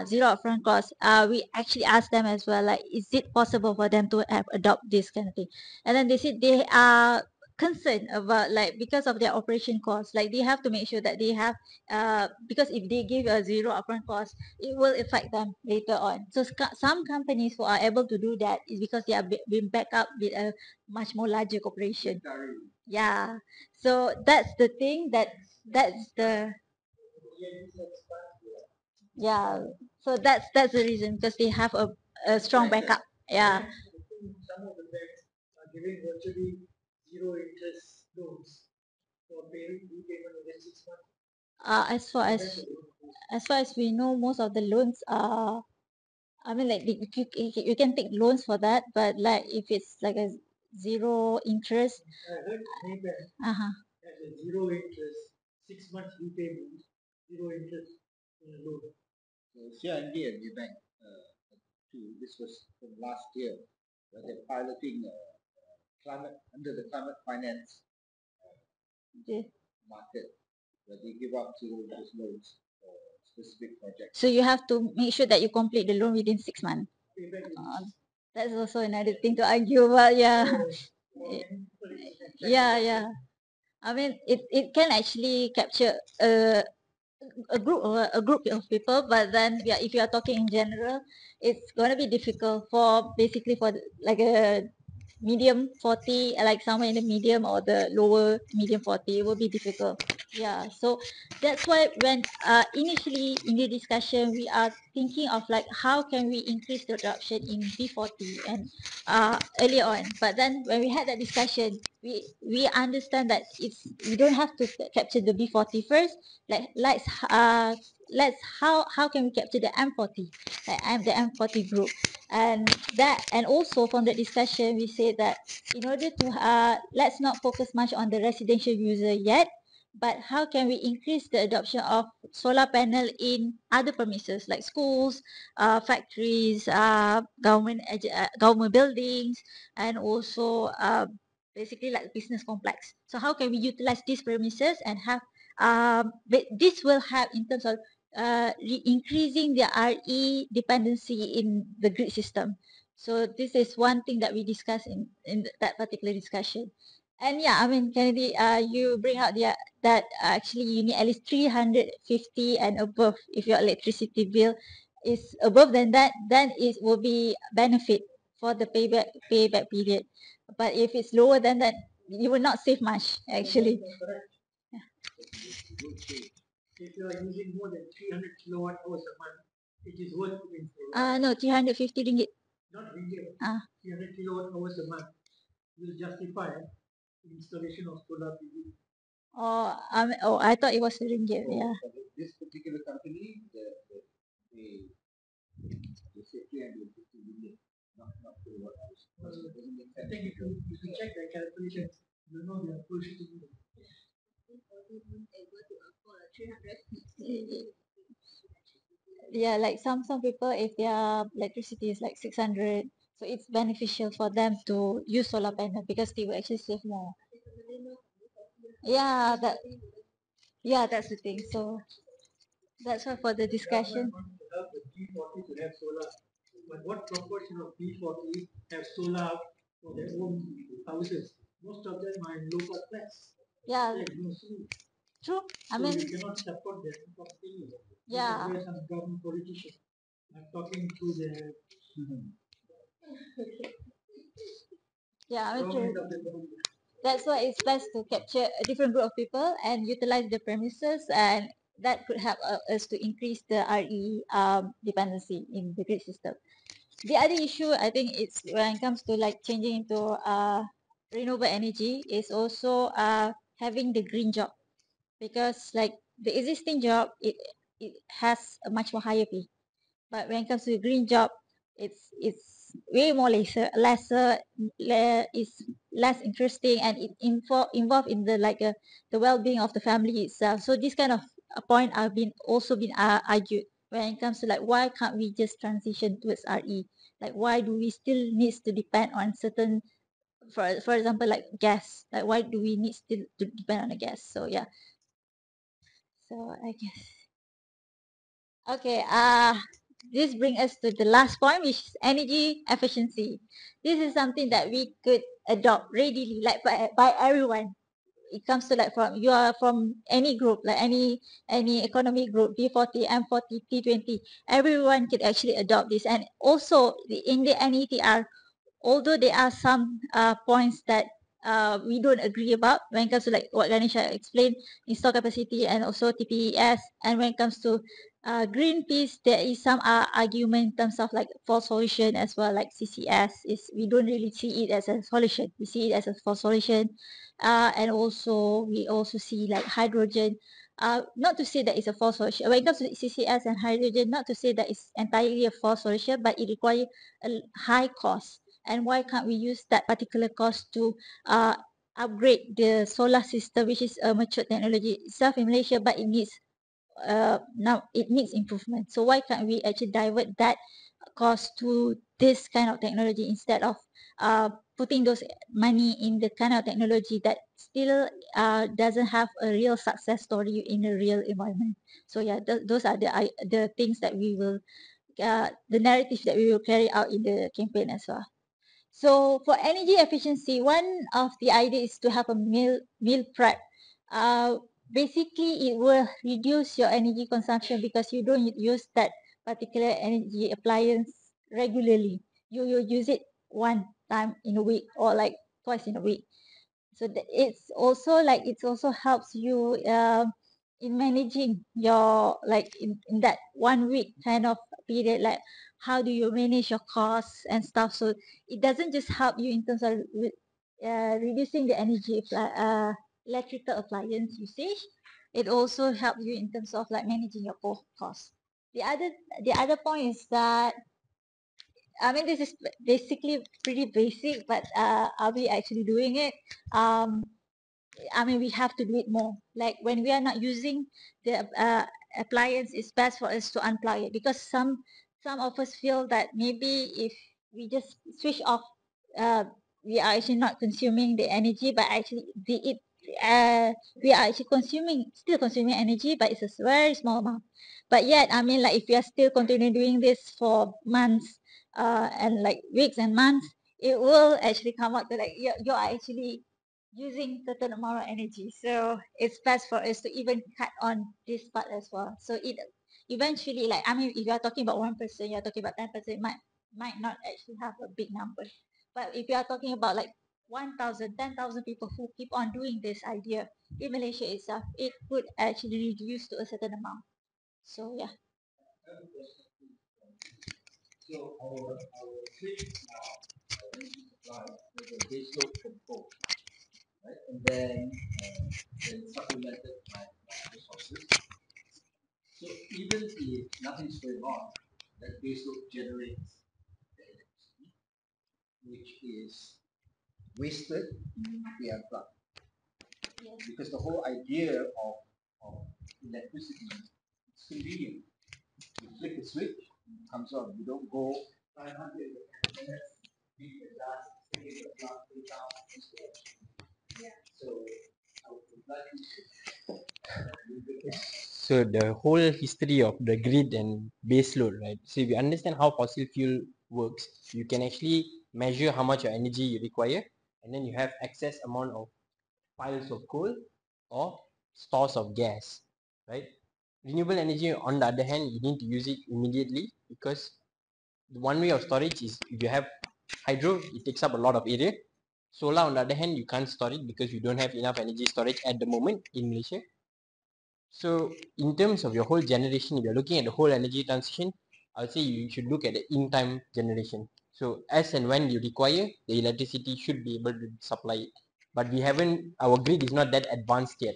zero upfront cost, we actually asked them as well, like, is it possible for them to have adopt this kind of thing? And then they said they are concerned about, like, because of their operation costs, like they have to make sure that they have because if they give a zero upfront cost, it will affect them later on. So some companies who are able to do that is because they are being backed up with a much more larger corporation. Yeah, so that's the thing, that's the, yeah, so that's the reason, because they have a strong backup. Yeah. Some of the banks are giving virtually zero interest loans for repayment within 6 months. As far as we know, most of the loans are, I mean, like, you can take loans for that, but like if it's like a zero interest. I heard Maybank Uh-huh. has a zero interest, 6 months repayment, zero interest loan. CIMB and Maybank, this was from last year, where they're piloting climate under the climate finance Yeah. market, where they give out zero interest loans for specific projects. So you have to make sure that you complete the loan within 6 months. Payback is That's also another thing to argue about. Yeah. for many people it's an attractive Yeah, option. yeah. I mean, it can actually capture a group of people, but then, yeah, if you are talking in general, it's going to be difficult for basically for like a medium 40, like somewhere in the medium or the lower medium 40, it will be difficult. Yeah, so that's why when initially in the discussion we are thinking of, like, how can we increase the adoption in B40 and earlier on. But then when we had that discussion, we understand that it's, we don't have to capture the B40 first. Like, let's how can we capture the M40, like the M40 group. And that, and also from the discussion we say that in order to let's not focus much on the residential user yet, but how can we increase the adoption of solar panel in other premises like schools, factories, government buildings, and also basically like business complex. So how can we utilize these premises and have but this will have in terms of increasing the RE dependency in the grid system. So this is one thing that we discussed in that particular discussion. And yeah, I mean, Kennedy, you bring out that actually you need at least 350 and above if your electricity bill is above than that, then it will be benefit for the payback period. But if it's lower than that, you will not save much actually. Correct. If you are using more than 300 kilowatt hours a month, it is worth paying for. No, 350 ringgit. Not ringgit. Ah. 300 kilowatt hours a month will justify installation of solar PV. I thought it was ringgit. So Yeah. for this particular company, they say 350 million, not kilowatt hours. Because it doesn't make I sense. think if you check the calculations, you know they are bullshitting you. Yeah, like some people, if their electricity is like 600, so it's beneficial for them to use solar panel because they will actually save more. Yeah, that's the thing. So that's why for the The government discussion. wants to help the P40 to have solar, but what proportion of P40 have solar for their own houses? Most of them are in low-cost flats. Yeah, There is no solar. true. I So mean, you cannot support them completely. This is yeah, where some government politicians are talking through the yeah, I mean, government true. of the government. That's why it's best to capture a different group of people and utilize the premises, and that could help us to increase the RE dependency in the grid system. The other issue, I think, it's when it comes to like changing into renewable energy, is also having the green job, because like the existing job, it has a much more higher pay, but when it comes to the green job, it's way more is less interesting, and it involved in the well-being of the family itself. So this kind of point have been also been argued when it comes to like why can't we just transition towards RE? Like why do we still need to depend on certain, for example, like gas? Like why do we need still to depend on the gas? So yeah. So I guess okay. This brings us to the last point, which is energy efficiency. This is something that we could adopt readily, like by everyone. It comes to like from you are from any group, like any economic group, B40, M40, T20, everyone could actually adopt this. And also in the NETR, although there are some points that we don't agree about when it comes to like what Ganesha explained, install capacity and also TPES, and when it comes to Greenpeace, there is some argument in terms of like false solution as well, like CCS is we don't really see it as a solution, we see it as a false solution, and also we also see like hydrogen. Not to say that it's a false solution. When it comes to CCS and hydrogen, not to say that it's entirely a false solution, but it requires a high cost. And why can't we use that particular cost to upgrade the solar system, which is a mature technology itself in Malaysia, but it needs now it needs improvement. So why can't we actually divert that cost to this kind of technology instead of putting those money in the kind of technology that still doesn't have a real success story in a real environment? So yeah, those are the things that we will the narrative that we will carry out in the campaign as well. So for energy efficiency, one of the ideas is to have a meal prep. Basically, it will reduce your energy consumption because you don't use that particular energy appliance regularly. You use it one time in a week or like twice in a week. So it's also helps you in managing your like in that 1 week kind of period, like how do you manage your costs and stuff. So it doesn't just help you in terms of reducing the electrical appliance usage. It also helps you in terms of like managing your costs. The other point is that I mean, this is basically pretty basic, but are we actually doing it? I mean, we have to do it more. Like when we are not using the appliance, it's best for us to unplug it, because some of us feel that maybe if we just switch off, uh, we are actually not consuming the energy, but actually we are actually still consuming energy, but it's a very small amount. But yet, I mean, like if we are still continuing doing this for months, and like weeks and months, it will actually come out to like you are actually using certain amount of energy. So it's best for us to even cut on this part as well. So it eventually, like I mean, if you are talking about 1%, you're talking about 10%, might not actually have a big number. But if you are talking about like 1,000, 10,000 people who keep on doing this idea in Malaysia itself, it could actually reduce to a certain amount. So yeah. So our switch now, our energy supply with a baseload control, right? And then supplemented by other sources. So even if nothing's going on, that baseload generates the electricity, which is wasted via plug. Because the whole idea of electricity is convenient. You flick a switch, it comes on. You don't go 500 minutes, beat the dust, stick it in the plug, take out, and so on. So I would like to So the whole history of the grid and base load, right? So if you understand how fossil fuel works, you can actually measure how much energy you require, and then you have excess amount of piles of coal or stores of gas, right? Renewable energy, on the other hand, you need to use it immediately, because one way of storage is if you have hydro, it takes up a lot of area. Solar, on the other hand, you can't store it because you don't have enough energy storage at the moment in Malaysia. So in terms of your whole generation, if you're looking at the whole energy transition, I would say you should look at the in-time generation. So as and when you require, the electricity should be able to supply it. But we haven't, our grid is not that advanced yet.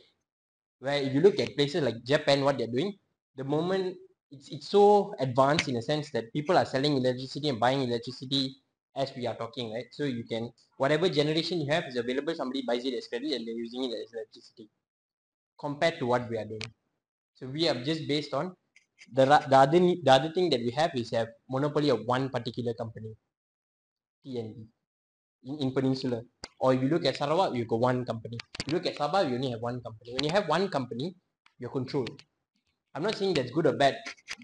Where if you look at places like Japan, what they're doing, the moment it's so advanced in a sense that people are selling electricity and buying electricity as we are talking, right? So you can, whatever generation you have is available, somebody buys it as credit and they're using it as electricity compared to what we are doing. So we are just based on the other thing that we have is have monopoly of one particular company, TNB, in Peninsula. Or if you look at Sarawak, you got one company. If you look at Sabah, you only have one company. When you have one company, you're controlled. I'm not saying that's good or bad.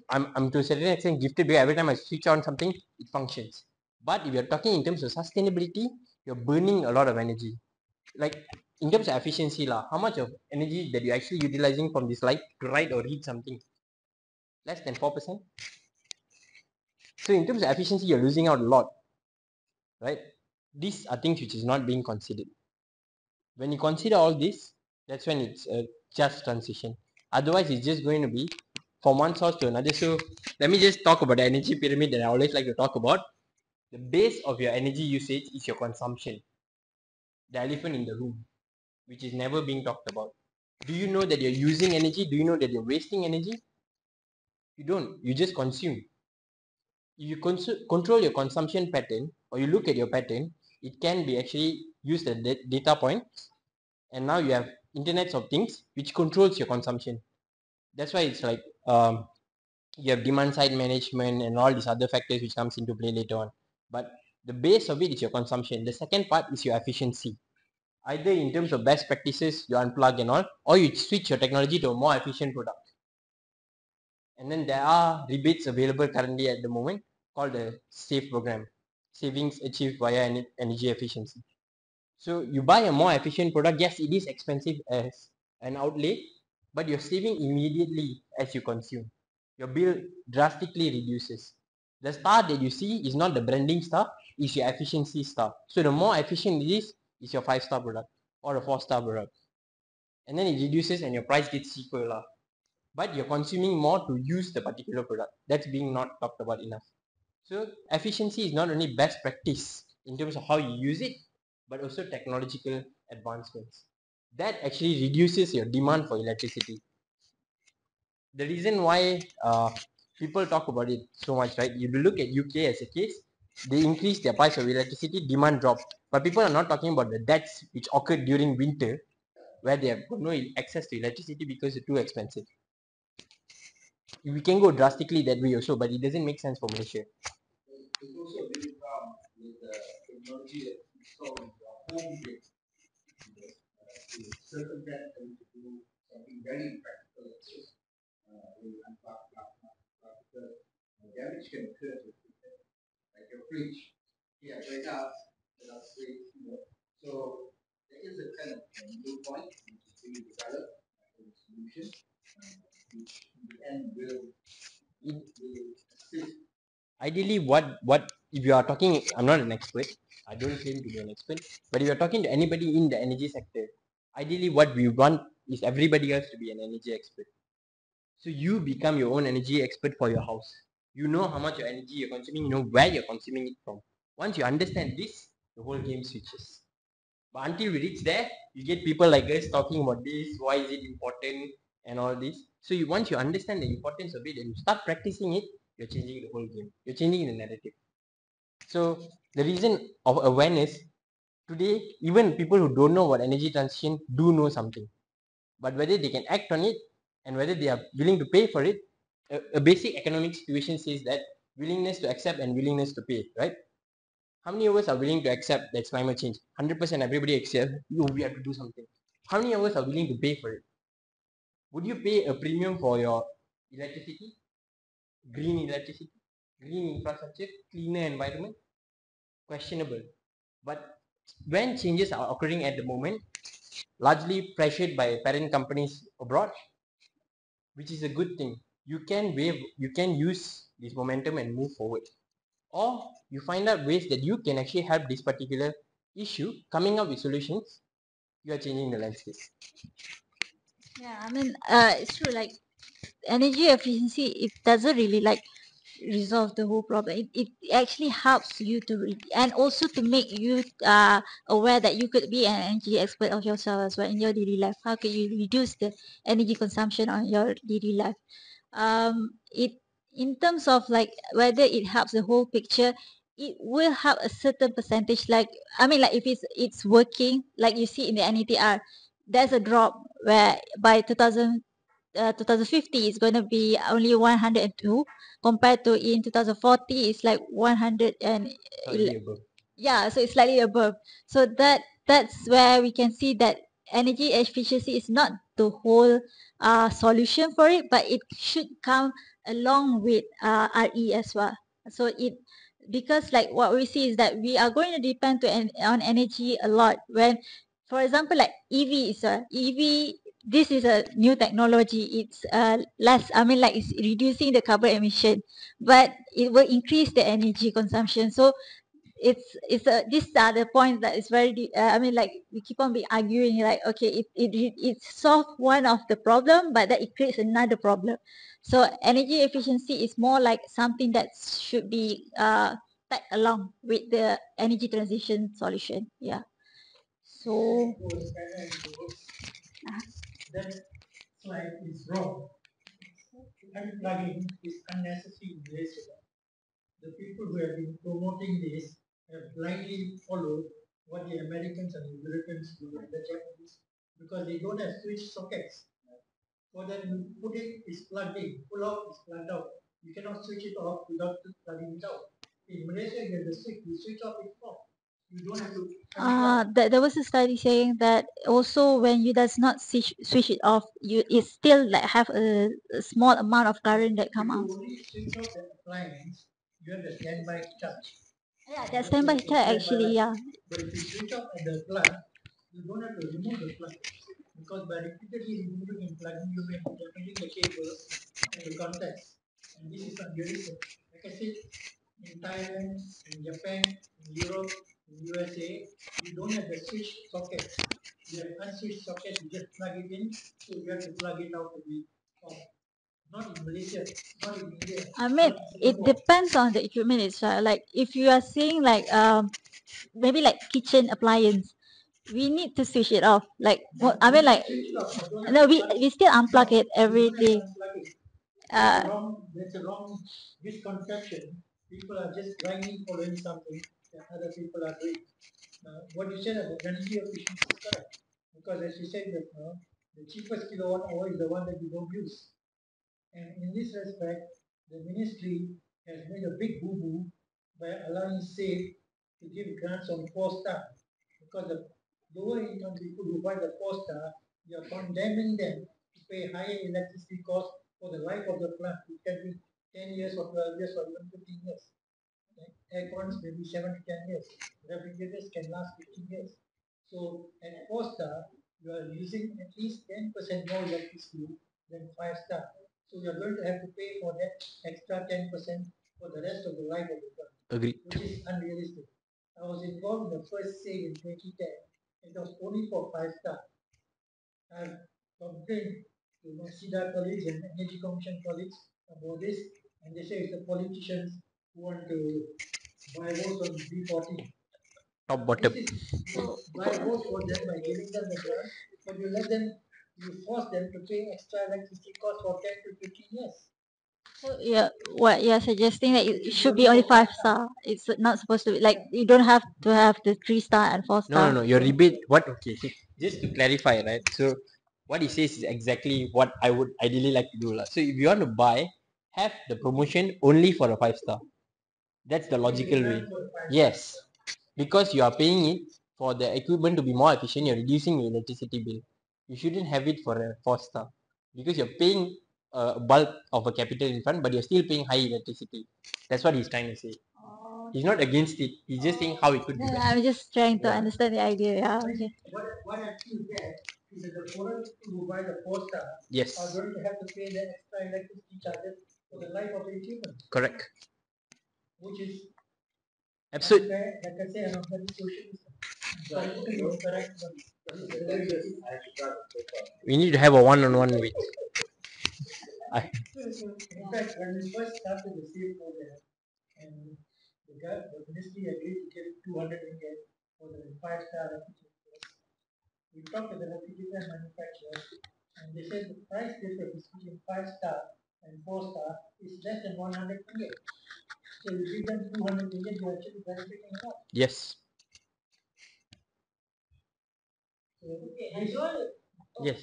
I'm to a certain extent gifted because every time I switch on something, it functions. But if you're talking in terms of sustainability, you're burning a lot of energy. Like in terms of efficiency, how much of energy that you're actually utilizing from this light to write or read something? Less than 4%. So in terms of efficiency, you're losing out a lot, right? These are things which is not being considered. When you consider all this, that's when it's a just transition. Otherwise, it's just going to be from one source to another. So let me just talk about the energy pyramid that I always like to talk about. The base of your energy usage is your consumption. The elephant in the room, which is never being talked about. Do you know that you're using energy? Do you know that you're wasting energy? You don't. You just consume. If you control your consumption pattern, or you look at your pattern, it can be actually used as data point, and now you have internets of things which controls your consumption. That's why it's like you have demand side management and all these other factors which comes into play later on. But the base of it is your consumption. The second part is your efficiency. Either in terms of best practices, you unplug and all, or you switch your technology to a more efficient product. And then there are rebates available currently at the moment called the SAVE program, savings achieved via energy efficiency. So you buy a more efficient product. Yes, it is expensive as an outlay, but you're saving immediately as you consume. Your bill drastically reduces. The star that you see is not the branding star, it's your efficiency star. So the more efficient it is your 5-star product or a 4-star product. And then it reduces and your price gets cheaper. But you're consuming more to use the particular product. That's being not talked about enough. So efficiency is not only best practice in terms of how you use it, but also technological advancements. That actually reduces your demand for electricity. The reason why people talk about it so much, right? You look at UK as a case, they increase their price of electricity, demand dropped. But people are not talking about the deaths which occurred during winter, where they have no access to electricity because it's too expensive. We can go drastically that way also, but it doesn't make sense for Malaysia. It's also a big problem with the technology that installed in your home grid. To circumvent and to do something very practical like this, when you unplug, because damage can occur to it, like your fridge. Yeah, right now, the fridge, So there is a kind of middle point which is being developed as a solution, which in the end will assist. Ideally, what if you are talking, I'm not an expert, I don't claim to be an expert, but if you're talking to anybody in the energy sector, ideally what we want is everybody else to be an energy expert. So you become your own energy expert for your house. You know how much your energy you're consuming, you know where you're consuming it from. Once you understand this, the whole game switches. But until we reach there, you get people like us talking about this, why is it important, and all this. So once you understand the importance of it and you start practicing it, you're changing the whole game. You're changing the narrative. So the reason of awareness today, even people who don't know what energy transition do know something, but whether they can act on it and whether they are willing to pay for it, a basic economic situation says that willingness to accept and willingness to pay, right? How many of us are willing to accept that climate change? 100% everybody accepts, we have to do something. How many of us are willing to pay for it? Would you pay a premium for your electricity, green electricity, green infrastructure, cleaner environment? Questionable. But when changes are occurring at the moment, largely pressured by parent companies abroad, which is a good thing. You can use this momentum and move forward. Or you find out ways that you can actually help this particular issue, coming up with solutions, you are changing the landscape. Yeah, I mean, it's true. Like energy efficiency, it doesn't really like resolve the whole problem. It actually helps you to and also to make you aware that you could be an energy expert of yourself as well in your daily life. How can you reduce the energy consumption on your daily life? It in terms of like whether it helps the whole picture, it will have a certain percentage. Like I mean, like if it's working, like you see in the NETR, there's a drop where by 2050 it's going to be only 102 compared to in 2040 it's like 100 and Slightly above. yeah, so it's slightly above. So that's where we can see that energy efficiency is not the whole solution for it, but it should come along with RE as well. So it because like what we see is that we are going to depend on energy a lot when, for example, like EV. This is a new technology. It's less. I mean, like it's reducing the carbon emission, but it will increase the energy consumption. So it's these are the points that is very I mean like we keep on be arguing like okay it solve one of the problem but that it creates another problem. So energy efficiency is more like something that should be tagged along with the energy transition solution. Yeah. So That slide is wrong. Unplugging is unnecessary in Malaysia. The people who have been promoting this have blindly followed what the Americans and the Europeans do and the Japanese because they don't have switch sockets. For them, you put it is plugged in, pull out is plugged out. You cannot switch it off without plugging it out. In Malaysia, you have the switch. You switch off, it's off. You don't have to unplug. there was a study saying that also when you does not switch it off, you it still like have a small amount of current that come If out. you only switch off the appliance, you have the standby charge. Yeah, there's standby charge actually. Yeah. But if you switch off at the plug, you don't have to remove the plug because by repeatedly removing and plugging, you may be damaging the cable and the contacts. And this is unrealistic. Like I said, in Thailand, in Japan, in Europe, in USA, you don't have the switch sockets. You have unswitched sockets, you just plug it in, so you have to plug it out to be off. Not in Malaysia, not in India, I mean, not in it Singapore. depends on the equipment itself. Like if you are seeing like maybe like kitchen appliance, we need to switch it off. Like what I mean like Switch it off, you don't have no to we plug it. we still unplug No, it you every don't have to day. unplug it. Uh, There's a wrong misconception. People are just blindly following something that other people are doing. What you said about energy efficiency is correct. Because as you said just now, the cheapest kilowatt hour is the one that you don't use. And in this respect, the ministry has made a big boo-boo by allowing SAFE to give grants on 4-star. Because the lower income people who buy the 4-star, you are condemning them to pay higher electricity costs for the life of the plant, which can be 10 years or 12 years or even 15 years. Air cons maybe 7 to 10 years. Refrigerators can last 15 years. So at 4-star, you are using at least 10% more electricity than 5-star. So you are going to have to pay for that extra 10% for the rest of the life of the plant, Agreed. which is unrealistic. I was involved in the first sale in 2010. It was only for 5-star. I've complained to my CIDA colleagues and Energy Commission colleagues about this, and they say it's the politicians who want to buy votes on B14. Top bottom. You buy votes for them by giving them the grant, but you force them to pay extra electricity cost for 10 to 15 years. so yeah, what you're suggesting that it should be only 5-star. It's not supposed to be like you don't have to have the 3-star and 4-star. No. Your rebate. What? Okay. Just to clarify, right? So, what he says is exactly what I would ideally like to do, lah. So, if you want to buy, have the promotion only for a 5-star. That's the logical way. Yes, because you are paying it for the equipment to be more efficient. You're reducing your electricity bill. You shouldn't have it for a 4-star because you're paying a bulk of a capital in front, but you're still paying high electricity. That's what he's trying to say. He's not against it. He's just saying how it could be No, better. I'm just trying to Yeah. understand the idea. Yeah. Okay. What I feel bad is that the poorer people who buy the 4-star Yes. are going to have to pay the extra electricity charges for the life of the equipment, Correct. which is Absolutely. unfair. Like I say, I'm a very socialist. Politically incorrect, but this is the way it is. We need to have a one-on-one with. In fact, when we first started the SAFE program, and the ministry agreed to give 200 ringgit for the 5-star refrigerators, we talked to the refrigerator manufacturers, and they said the price difference between 5-star and 4-star is less than 100 million. So you give them 200 million, you're actually benefiting a lot. Yes. So this, Yes.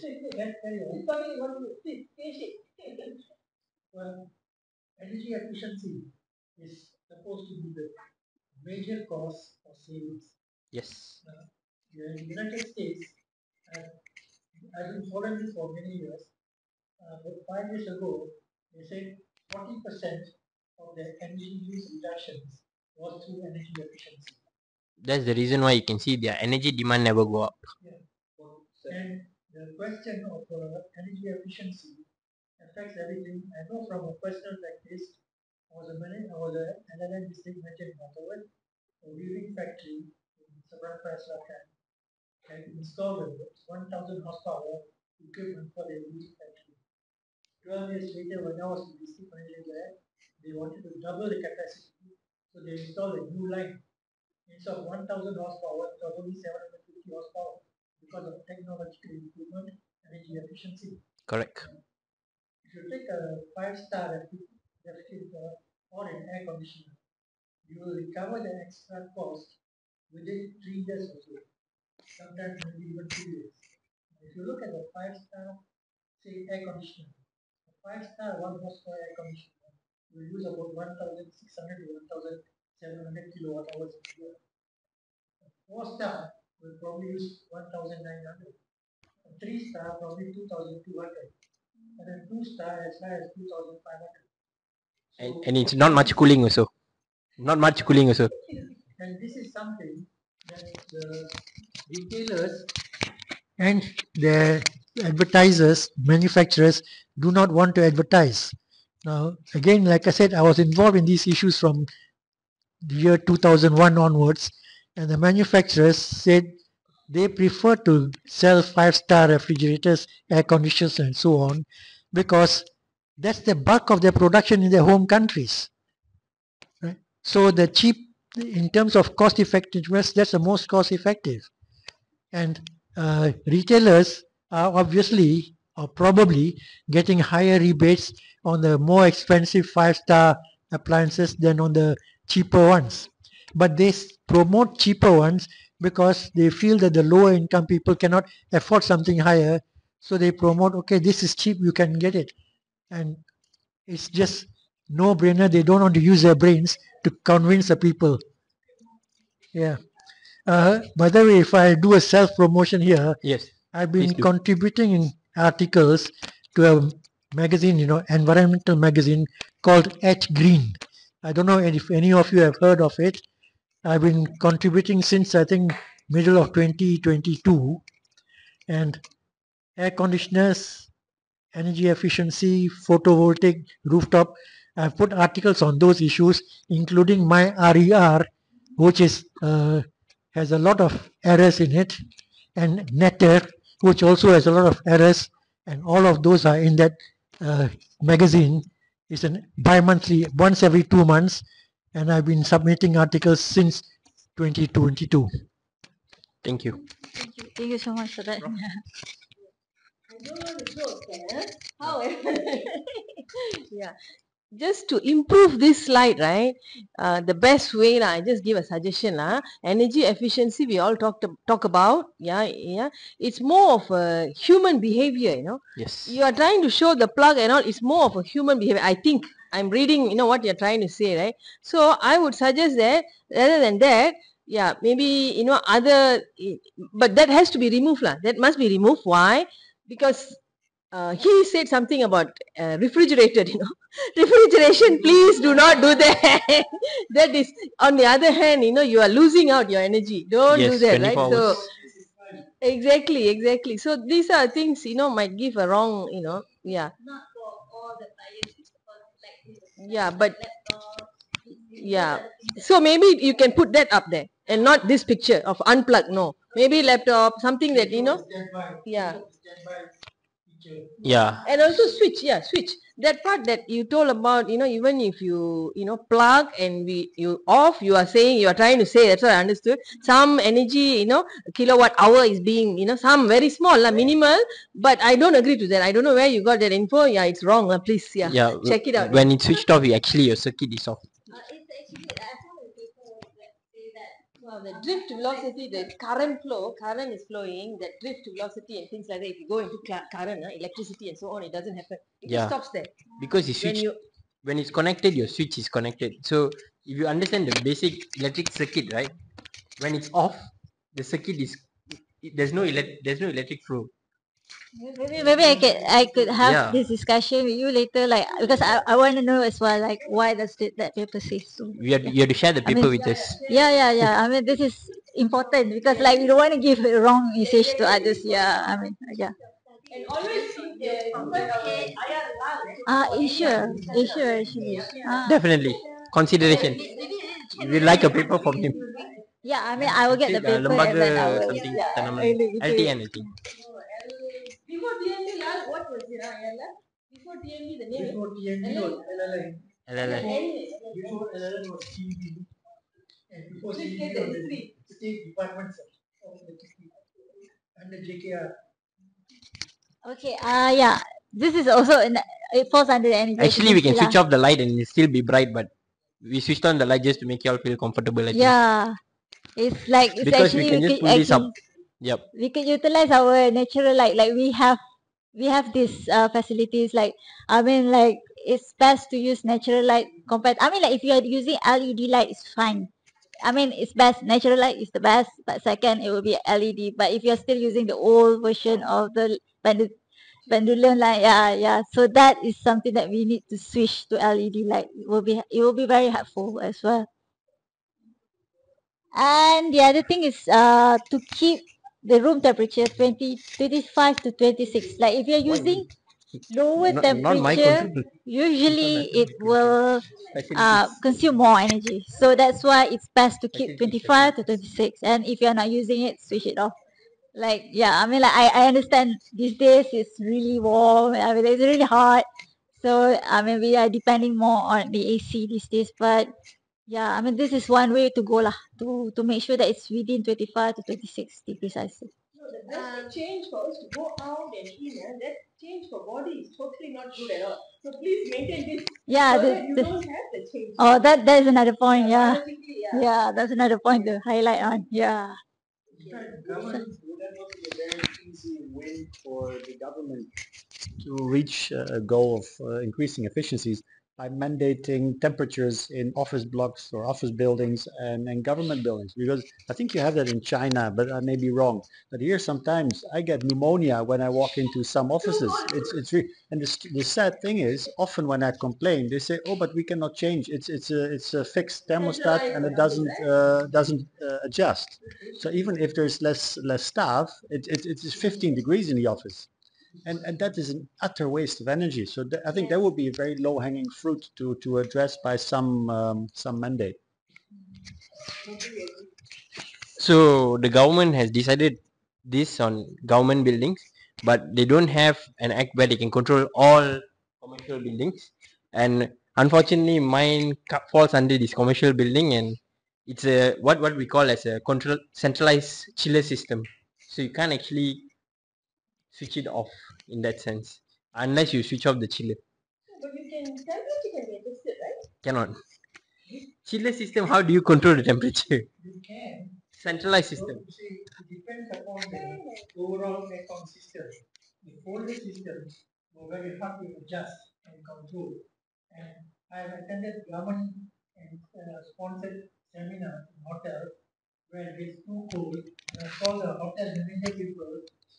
well, energy efficiency is supposed to be the major cause of savings. Yes. The United States, I've been following this for many years. But 5 years ago, they said 40% of their energy use reductions was through energy efficiency. That's the reason why you can see their energy demand never go up. Yeah. And the question of energy efficiency affects everything. I know from a personal practice, I was an LLM district manager in Ottawa, a weaving factory in Sabran Praslakan, and installed a 1,000 horsepower equipment for their weaving factory. 12 years later, when I was the district manager there, they wanted to double the capacity, so they installed a new line. Instead of 1,000 horsepower, it was only 750 horsepower because of technological improvement, energy efficiency. Correct. If you take a 5-star refrigerator or an air conditioner, you will recover the extra cost within 3 years or so, sometimes maybe even 2 years. If you look at the 5-star, say, air conditioner, a 5-star 1 horsepower air conditioner will use about 1,600 to 1,700 kilowatt hours a year. A 4-star will probably use 1,900. A 3-star probably 2,200. And a 2-star as high as 2,500. And it's not much cooling also. Not much cooling also. And this is something that the retailers and the advertisers, manufacturers do not want to advertise. Now, again, like I said, I was involved in these issues from the year 2001 onwards, and the manufacturers said they prefer to sell 5-star refrigerators, air conditioners, and so on, because that's the bulk of their production in their home countries. Right? So the cheap, in terms of cost effectiveness, that's the most cost effective. And retailers are obviously or probably getting higher rebates on the more expensive 5-star appliances than on the cheaper ones. But they promote cheaper ones because they feel that the lower income people cannot afford something higher. So they promote, okay, this is cheap, you can get it. And it's just no brainer. They don't want to use their brains to convince the people. Yeah. By the way, if I do a self promotion here, Yes. I've Please been do. contributing in articles to a magazine, environmental magazine called H Green. I don't know if any of you have heard of it. I've been contributing since I think middle of 2022, and air conditioners, energy efficiency, photovoltaic, rooftop. I've put articles on those issues, including my RER, which has a lot of errors in it, and Netter, which also has a lot of errors, and all of those are in that magazine. It's a bi-monthly, once every 2 months, and I've been submitting articles since 2022. Thank you. Thank you so much for that. I don't want to go there. However, Yeah. Just to improve this slide, right? The best way, I just give a suggestion, energy efficiency. We all talk about, yeah. It's more of a human behavior. Yes. You are trying to show the plug and all. It's more of a human behavior. I think I'm reading, what you're trying to say, right? So I would suggest that rather than that, yeah, maybe other, but that has to be removed, lah. That must be removed. Why? Because he said something about refrigerated, refrigeration, please do not do that. That is, on the other hand, you are losing out your energy. Don't do Yes, that, right? 24 So hours. exactly. So these are things, might give a wrong, yeah. not for all the appliances, like Yeah, but laptops, yeah. those are the things So maybe you can put that up there and not this picture of unplugged. No, maybe laptop, something that, yeah. Yeah. And also switch, switch. that part that you told about, even if you, plug and you off, you are saying, you are trying to say, that's what I understood. Some energy, kilowatt hour is being, some very small, minimal, but I don't agree to that. I don't know where you got that info. Yeah, it's wrong. Please, Yeah, check it out. when it's switched off, actually your circuit is off. It's actually, I found a paper that say that. Wow, the drift velocity, the current is flowing, that drift velocity and things like that. If you go into current, electricity and so on, it doesn't happen. It just Yeah, stops there. because when it's connected, your switch is connected. So if you understand the basic electric circuit, right? When it's off, the circuit is there's no electric flow. Maybe I could have Yeah, this discussion with you later, like because I want to know as well, like why does that paper say so? you have to share the I paper mean, with us. yeah. I mean, this is important because like we don't want to give a wrong message to others. Yeah, I mean, yeah. And always keep the first IR lal, Insure, actually. Definitely consideration. We like a paper from him. Yeah, I mean, I will get the Said paper and then I lembaga will. something Yeah, tanaman I look into it. LTN I think. Before TNB lal, what was it? IR lal? Before TNB, the name Before TNB was LLI. LLI. Before LLI was CEB. And before CEB was the State Departments of Electricity under JKR. Okay. Yeah. This is also it falls under the energy Actually, we can efficiency switch lah. off the light and it'll still be bright, but we switched on the light just to make you all feel comfortable. I think. Yeah. It's Because we actually can we just could pull this up. actually Yep. we could utilize our natural light. Like we have these facilities. Like I mean, like it's best to use natural light compared. I mean, like if you are using LED light, it's fine. I mean, it's best. Natural light is the best, but second it will be LED. But if you're still using the old version of the pendulum light, yeah. So that is something that we need to switch to LED light. It will be very helpful as well. And the other thing is to keep the room temperature 25 to 26. Like if you're Why? using lower Not my temperature, control. usually it will Facilities. consume more energy. So that's why it's best to keep Facilities. 25 to 26. And if you're not using it, switch it off. Like, yeah, I mean, like, I understand these days it's really warm. I mean, it's really hot. So, I mean, we are depending more on the AC these days. But yeah, I mean, this is one way to go lah, to make sure that it's within 25 to 26 degrees Celsius. No, the drastic change for us to go out and in, that change for body is totally not good at all. So please maintain this Yeah, so that you don't have the change. oh, that is another point. Yeah, Biologically, yeah, that's another point to highlight on. Yeah. In fact, government would that not be a very easy win for the government to reach a goal of increasing efficiencies by mandating temperatures in office blocks or office buildings and government buildings? Because I think you have that in China, but I may be wrong. But here sometimes I get pneumonia when I walk into some offices. It's really, and the sad thing is often when I complain, they say, "Oh, but we cannot change. It's a fixed thermostat and it doesn't adjust." So even if there's less staff, it's 15 degrees in the office. And that is an utter waste of energy. So I think that would be a very low-hanging fruit to address by some mandate. So the government has decided this on government buildings, but they don't have an act where they can control all commercial buildings. And unfortunately, mine falls under this commercial building, and it's a what we call as a control centralized chiller system. So you can't actually switch it off in that sense unless you switch off the chiller. But you can, temperature can be adjusted, right? Cannot. Chiller system, how do you control the temperature? You can. Centralized So, system. you see, it depends upon the overall aircon system. The older systems were very hard to adjust and control. And I have attended government and sponsored seminar in hotel where it is too cold. And I saw the hotel manager people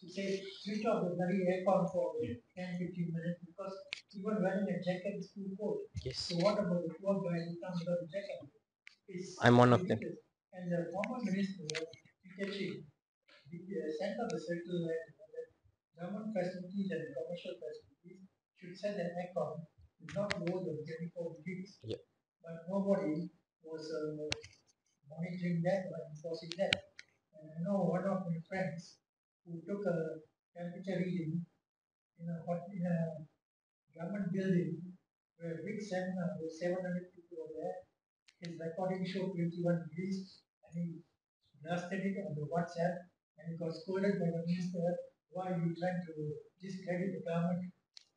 who say switch off the bloody aircon for 10-15 minutes because even wearing a jacket is too cold. Yes. So what about the poor guy who comes without a jacket? It's I'm one of them. ridiculous. And the former minister, Hitachi, sent out a circular that government facilities and commercial facilities should set an aircon not lower than 24 degrees. Yeah. But nobody was monitoring that or enforcing that. And I know one of my friends who took a temperature reading in a government one building where a big seminar with 700 people were there. His recording showed 21 degrees, and he blasted it on the WhatsApp, and he got scolded by the minister. Why are you trying to discredit the government?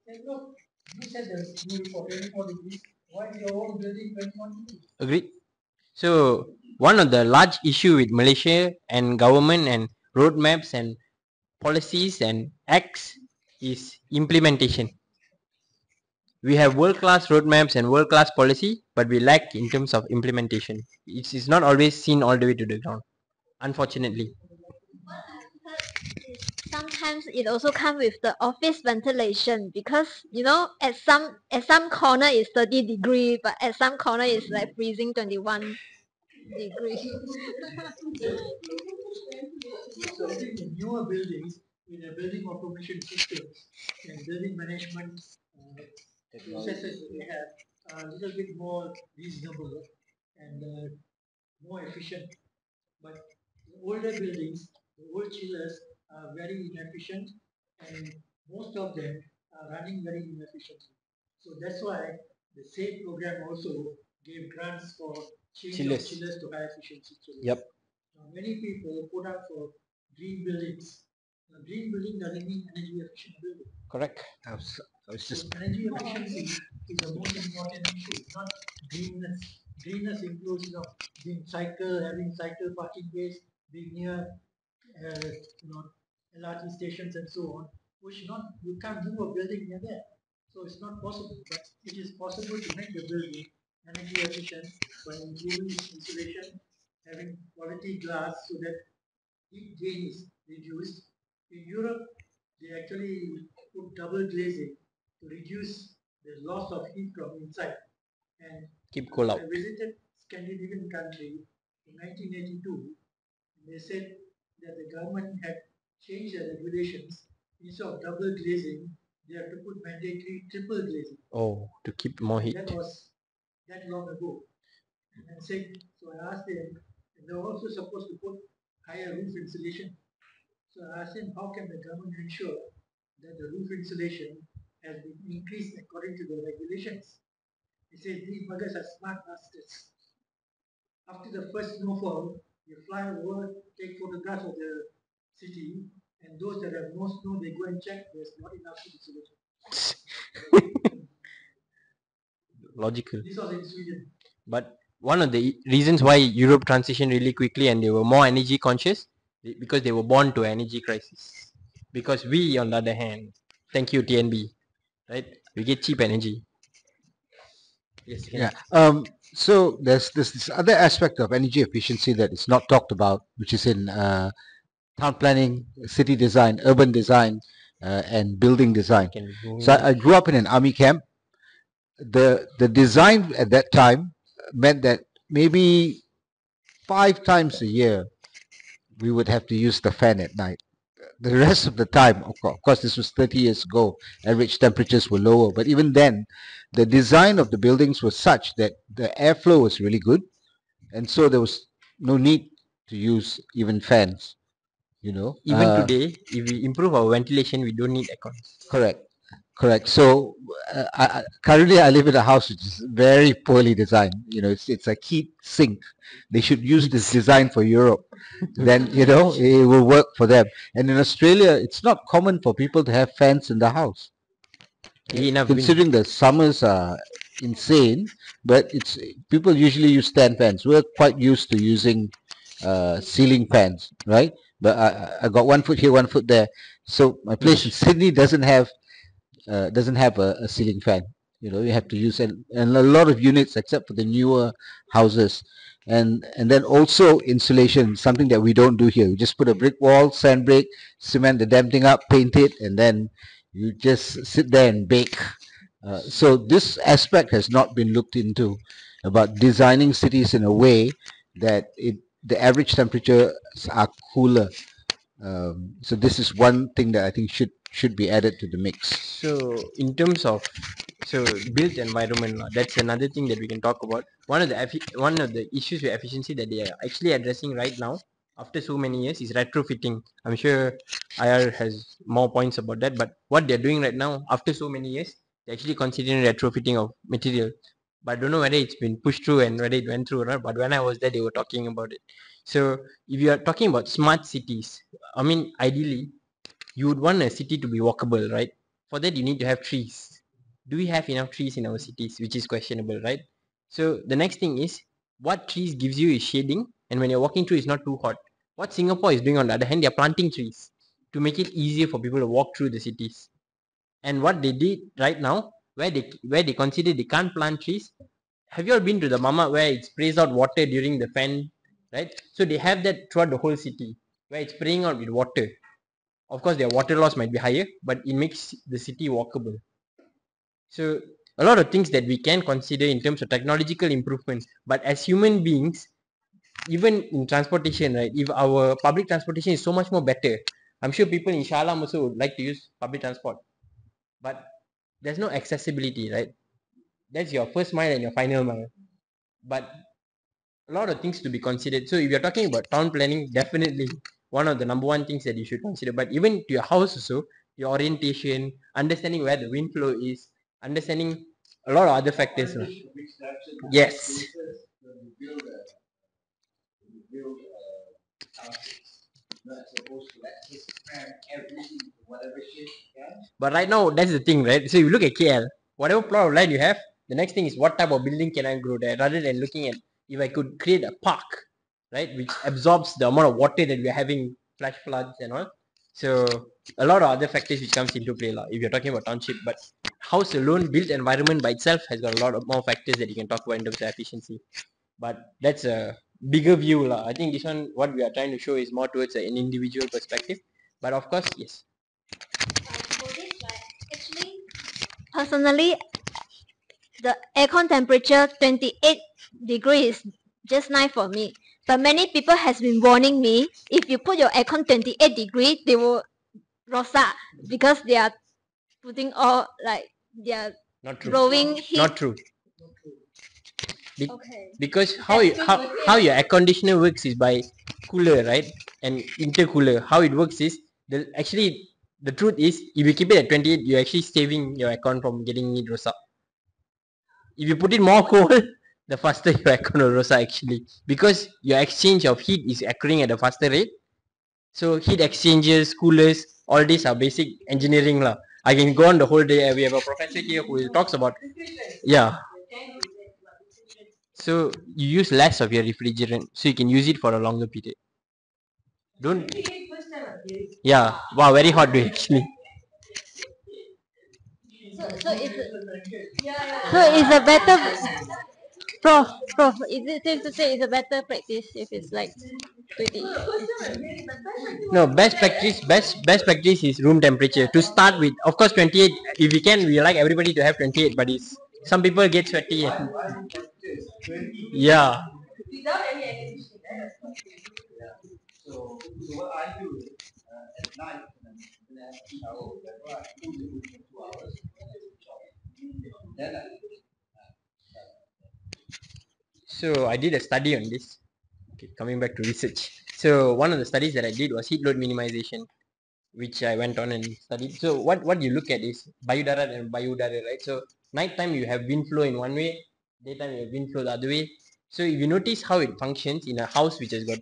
He said, look, you said there's rule for 24 degrees. Why is your own building 21 degrees? Agreed. So one of the large issue with Malaysia and government and roadmaps and policies and acts is implementation. We have world-class roadmaps and world-class policy, but we lack in terms of implementation. It is not always seen all the way to the ground, unfortunately. Sometimes it also comes with the office ventilation because at some corner it's 30 degree, but at some corner it's like freezing 21 degree. So I think the newer buildings with the building automation systems and building management processes that they have are a little bit more reasonable and more efficient. But the older buildings, the old chillers are very inefficient, and most of them are running very inefficiently. So that's why the SAFE program also gave grants for change of Chillers. chillers to high efficiency chillers. Yep. Now, many people put up for green buildings. Now, green building doesn't mean energy efficient building. Correct. I was So just energy efficiency is the most important issue, not greenness. Greenness includes, being cycle, having cycle parking bays, being near, LRT stations and so on. Which not you can't do a building near there, so it's not possible. But it is possible to make the building energy efficient by improving its insulation, having quality glass so that heat gain is reduced. In Europe, they actually put double glazing to reduce the loss of heat from inside. And Keep cool out. I visited Scandinavian country in 1982. They said that the government had changed the regulations. Instead of double glazing, they have to put mandatory triple glazing. Oh, to keep more And heat. that was that long ago. And said, so I asked them, and they were also supposed to put higher roof insulation. So I asked him, how can the government ensure that the roof insulation has been increased according to the regulations? He said, these buggers are smart bastards. After the first snowfall, you fly over, take photographs of the city, and those that have no snow, they go and check there's not enough insulation. Logical. This was in Sweden. But one of the reasons why Europe transitioned really quickly and they were more energy conscious, because they were born to energy crisis. Because we, on the other hand, thank you TNB, right? We get cheap energy. Yes. yeah. So there's this other aspect of energy efficiency that is not talked about, which is in town planning, city design, urban design, and building design. So I grew up in an army camp. The design at that time meant that maybe 5 times a year we would have to use the fan at night. The rest of the time, of course, this was 30 years ago, average temperatures were lower. But even then, the design of the buildings was such that the airflow was really good. And so there was no need to use even fans, Even today, if we improve our ventilation, we don't need aircon. Correct. Correct. So currently I live in a house which is very poorly designed. It's a heat sink. They should use this design for Europe. Then, it will work for them. And in Australia, it's not common for people to have fans in the house. Enough Considering the summers are insane, but it's people usually use stand fans. We're quite used to using ceiling fans, right? But I got 1 foot here, 1 foot there. So my place in Sydney doesn't have a ceiling fan. You have to use and a lot of units, except for the newer houses, and then also insulation, something that we don't do here. We just put a brick wall, sand brick, cement the damn thing up, paint it, and then you just sit there and bake. So this aspect has not been looked into, about designing cities in a way that the average temperatures are cooler. So this is one thing that I think should be added to the mix. So in terms of built environment, that's another thing that we can talk about. One of the issues with efficiency that they are actually addressing right now after so many years is retrofitting. I'm sure IR has more points about that, but what they're doing right now after so many years They're actually considering retrofitting of material. But I don't know whether it's been pushed through and whether it went through or not. But when I was there, they were talking about it. So if you are talking about smart cities, I mean, ideally, you would want a city to be walkable, right? For that, you need to have trees. Do we have enough trees in our cities, which is questionable, right? So the next thing is, what trees gives you is shading, and when you're walking through, it's not too hot. What Singapore is doing on the other hand, they're planting trees to make it easier for people to walk through the cities. And what they did right now, where they consider they can't plant trees. Have you all been to the mama where it sprays out water during the fan, right? So they have that throughout the whole city, where it's spraying out with water. Of course, their water loss might be higher, but it makes the city walkable. So a lot of things that we can consider in terms of technological improvements. But as human beings, even in transportation, right? If our public transportation is so much more better, I'm sure people in Shalam also would like to use public transport. But there's no accessibility, right? That's your first mile and your final mile. But a lot of things to be considered. So if you're talking about town planning, definitely one of the number one things that you should consider. But even to your house also, your orientation, understanding where the wind flow is, understanding a lot of other factors. Yes. But right now, that's the thing, right? So you look at KL, whatever plot of land you have, the next thing is what type of building can I grow there, rather than looking at if I could create a park, right, which absorbs the amount of water that we're having, flash floods and all. So a lot of other factors which comes into play, if you're talking about township. But house alone, built environment by itself has got a lot of more factors that you can talk about in terms of efficiency. But that's a bigger view, lah. I think this one, what we are trying to show is more towards an individual perspective. But of course, yes. For this, right, actually, personally, the aircon temperature 28 degrees is just nice for me. But many people has been warning me, if you put your aircon 28 degree, they will rosa because they are putting all like they are Not true. blowing heat. Not true. Okay. Because how your air conditioner works is by cooler, right, and intercooler. How it works is the truth is, if you keep it at 28, you're actually saving your aircon from getting it rose up. If you put it more cold, the faster your aircon will rose up actually, because your exchange of heat is occurring at a faster rate. So heat exchangers, coolers, all these are basic engineering lah. I can go on the whole day. We have a professor here who talks about, yeah. So you use less of your refrigerant, so you can use it for a longer period. Don't. Yeah. Wow, very hot day actually. So it's a better prof, is it safe to say it's a better practice if it's like 20? No, best practice is room temperature to start with. Of course, 28. If we can, we like everybody to have 28, but it's some people get sweaty. And, yeah. So I did a study on this. Okay, coming back to research. So one of the studies that I did was heat load minimization, which I went on and studied. So what you look at is Bayudara and Bayudara, right? So nighttime you have wind flow in one way, daytime you have wind flow the other way. So if you notice how it functions in a house which has got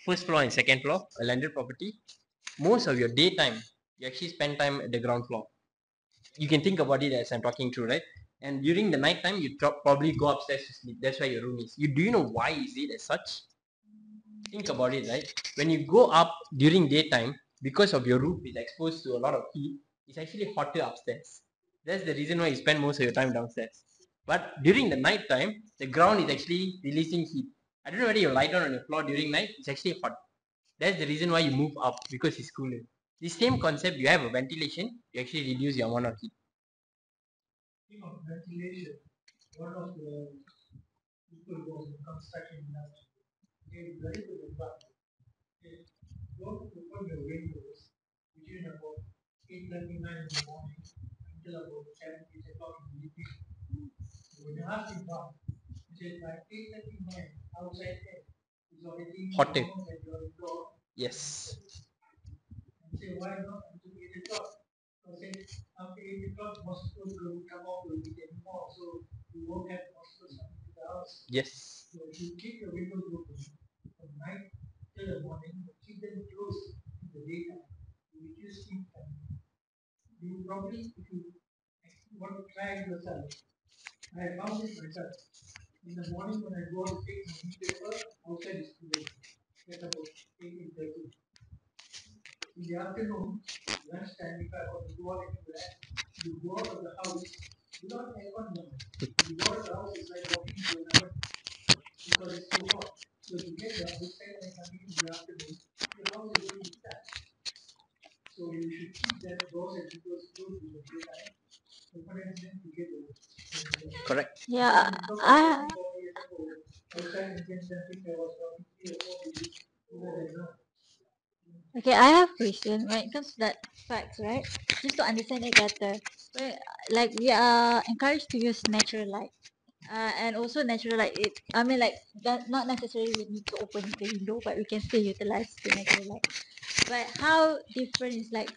first floor and second floor, a landed property, most of your daytime you actually spend time at the ground floor. You can think about it as I'm talking through, right? And during the night time, you probably go upstairs to sleep. That's where your room is. Do you know why is it as such? Think about it, right? When you go up during daytime, because of your roof is exposed to a lot of heat, it's actually hotter upstairs. That's the reason why you spend most of your time downstairs. But during the night time, the ground is actually releasing heat. I don't know whether you lie down on the floor during night, it's actually hot. That's the reason why you move up, because it's cooler. The same concept, you have a ventilation, you actually reduce your amount of heat. Ventilation. One of the people who was in construction industry gave very good advice. Don't open your windows between about 8:39 in the morning until about 7, 8 o'clock in the evening. So when you ask him why, he said by 8:39 outside air is already Hotter. warmer than your door. Yes. And say why not until 8 o'clock? I said after 8 o'clock, mosquitoes will come out will eat anymore, so you won't have mosquitoes coming to the house. Yes. So if you keep your windows open from night till the morning, but keep them closed in the daytime, you reduce heat coming in. You probably, if you want to try it yourself, I found it myself. In the morning when I go out to take my newspaper, outside is too late. That's about 8:30. In the afternoon, lunchtime, if I want to go out anywhere, you go out of the house without aircon on. You go out of the house, it's like walking into an oven because it's so hot. So to get the outside air coming in the afternoon, your house is going to be stuck. So you should keep that doors and windows closed in the daytime, open and then to get the Correct. Yeah, when you talk about I 30, 40 years ago, outside Indian countries, I was talking 3 or 4 degrees cooler than now. okay. I have question when it comes to that facts, right? Just to understand it better, like we are encouraged to use natural light. And also natural light. I mean, like that. Not necessarily we need to open the window, but we can still utilize the natural light. But how different is like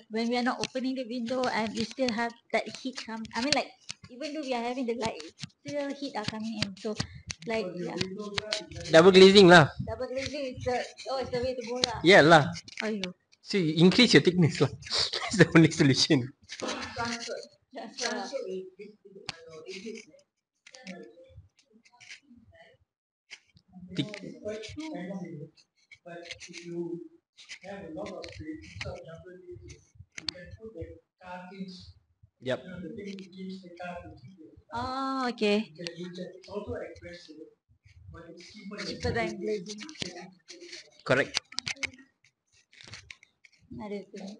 when we are not opening the window and we still have that heat come. I mean, like even though we are having the light, still heat are coming in. So, like yeah, Double glazing lah. double glazing is the way to go lah. Yeah lah. Oh, you So you increase your thickness lah. That's the only solution. Transfer. transfer lah. Transfer is Thick. it's quite expensive, but if you have a lot of space, instead of double glazing, you can put the car keys, Yep. the thing that keeps the car to keep it. Oh, okay. You can use that. It's also expensive, but it's cheaper Cheaper than double glazing. Correct. Another thing.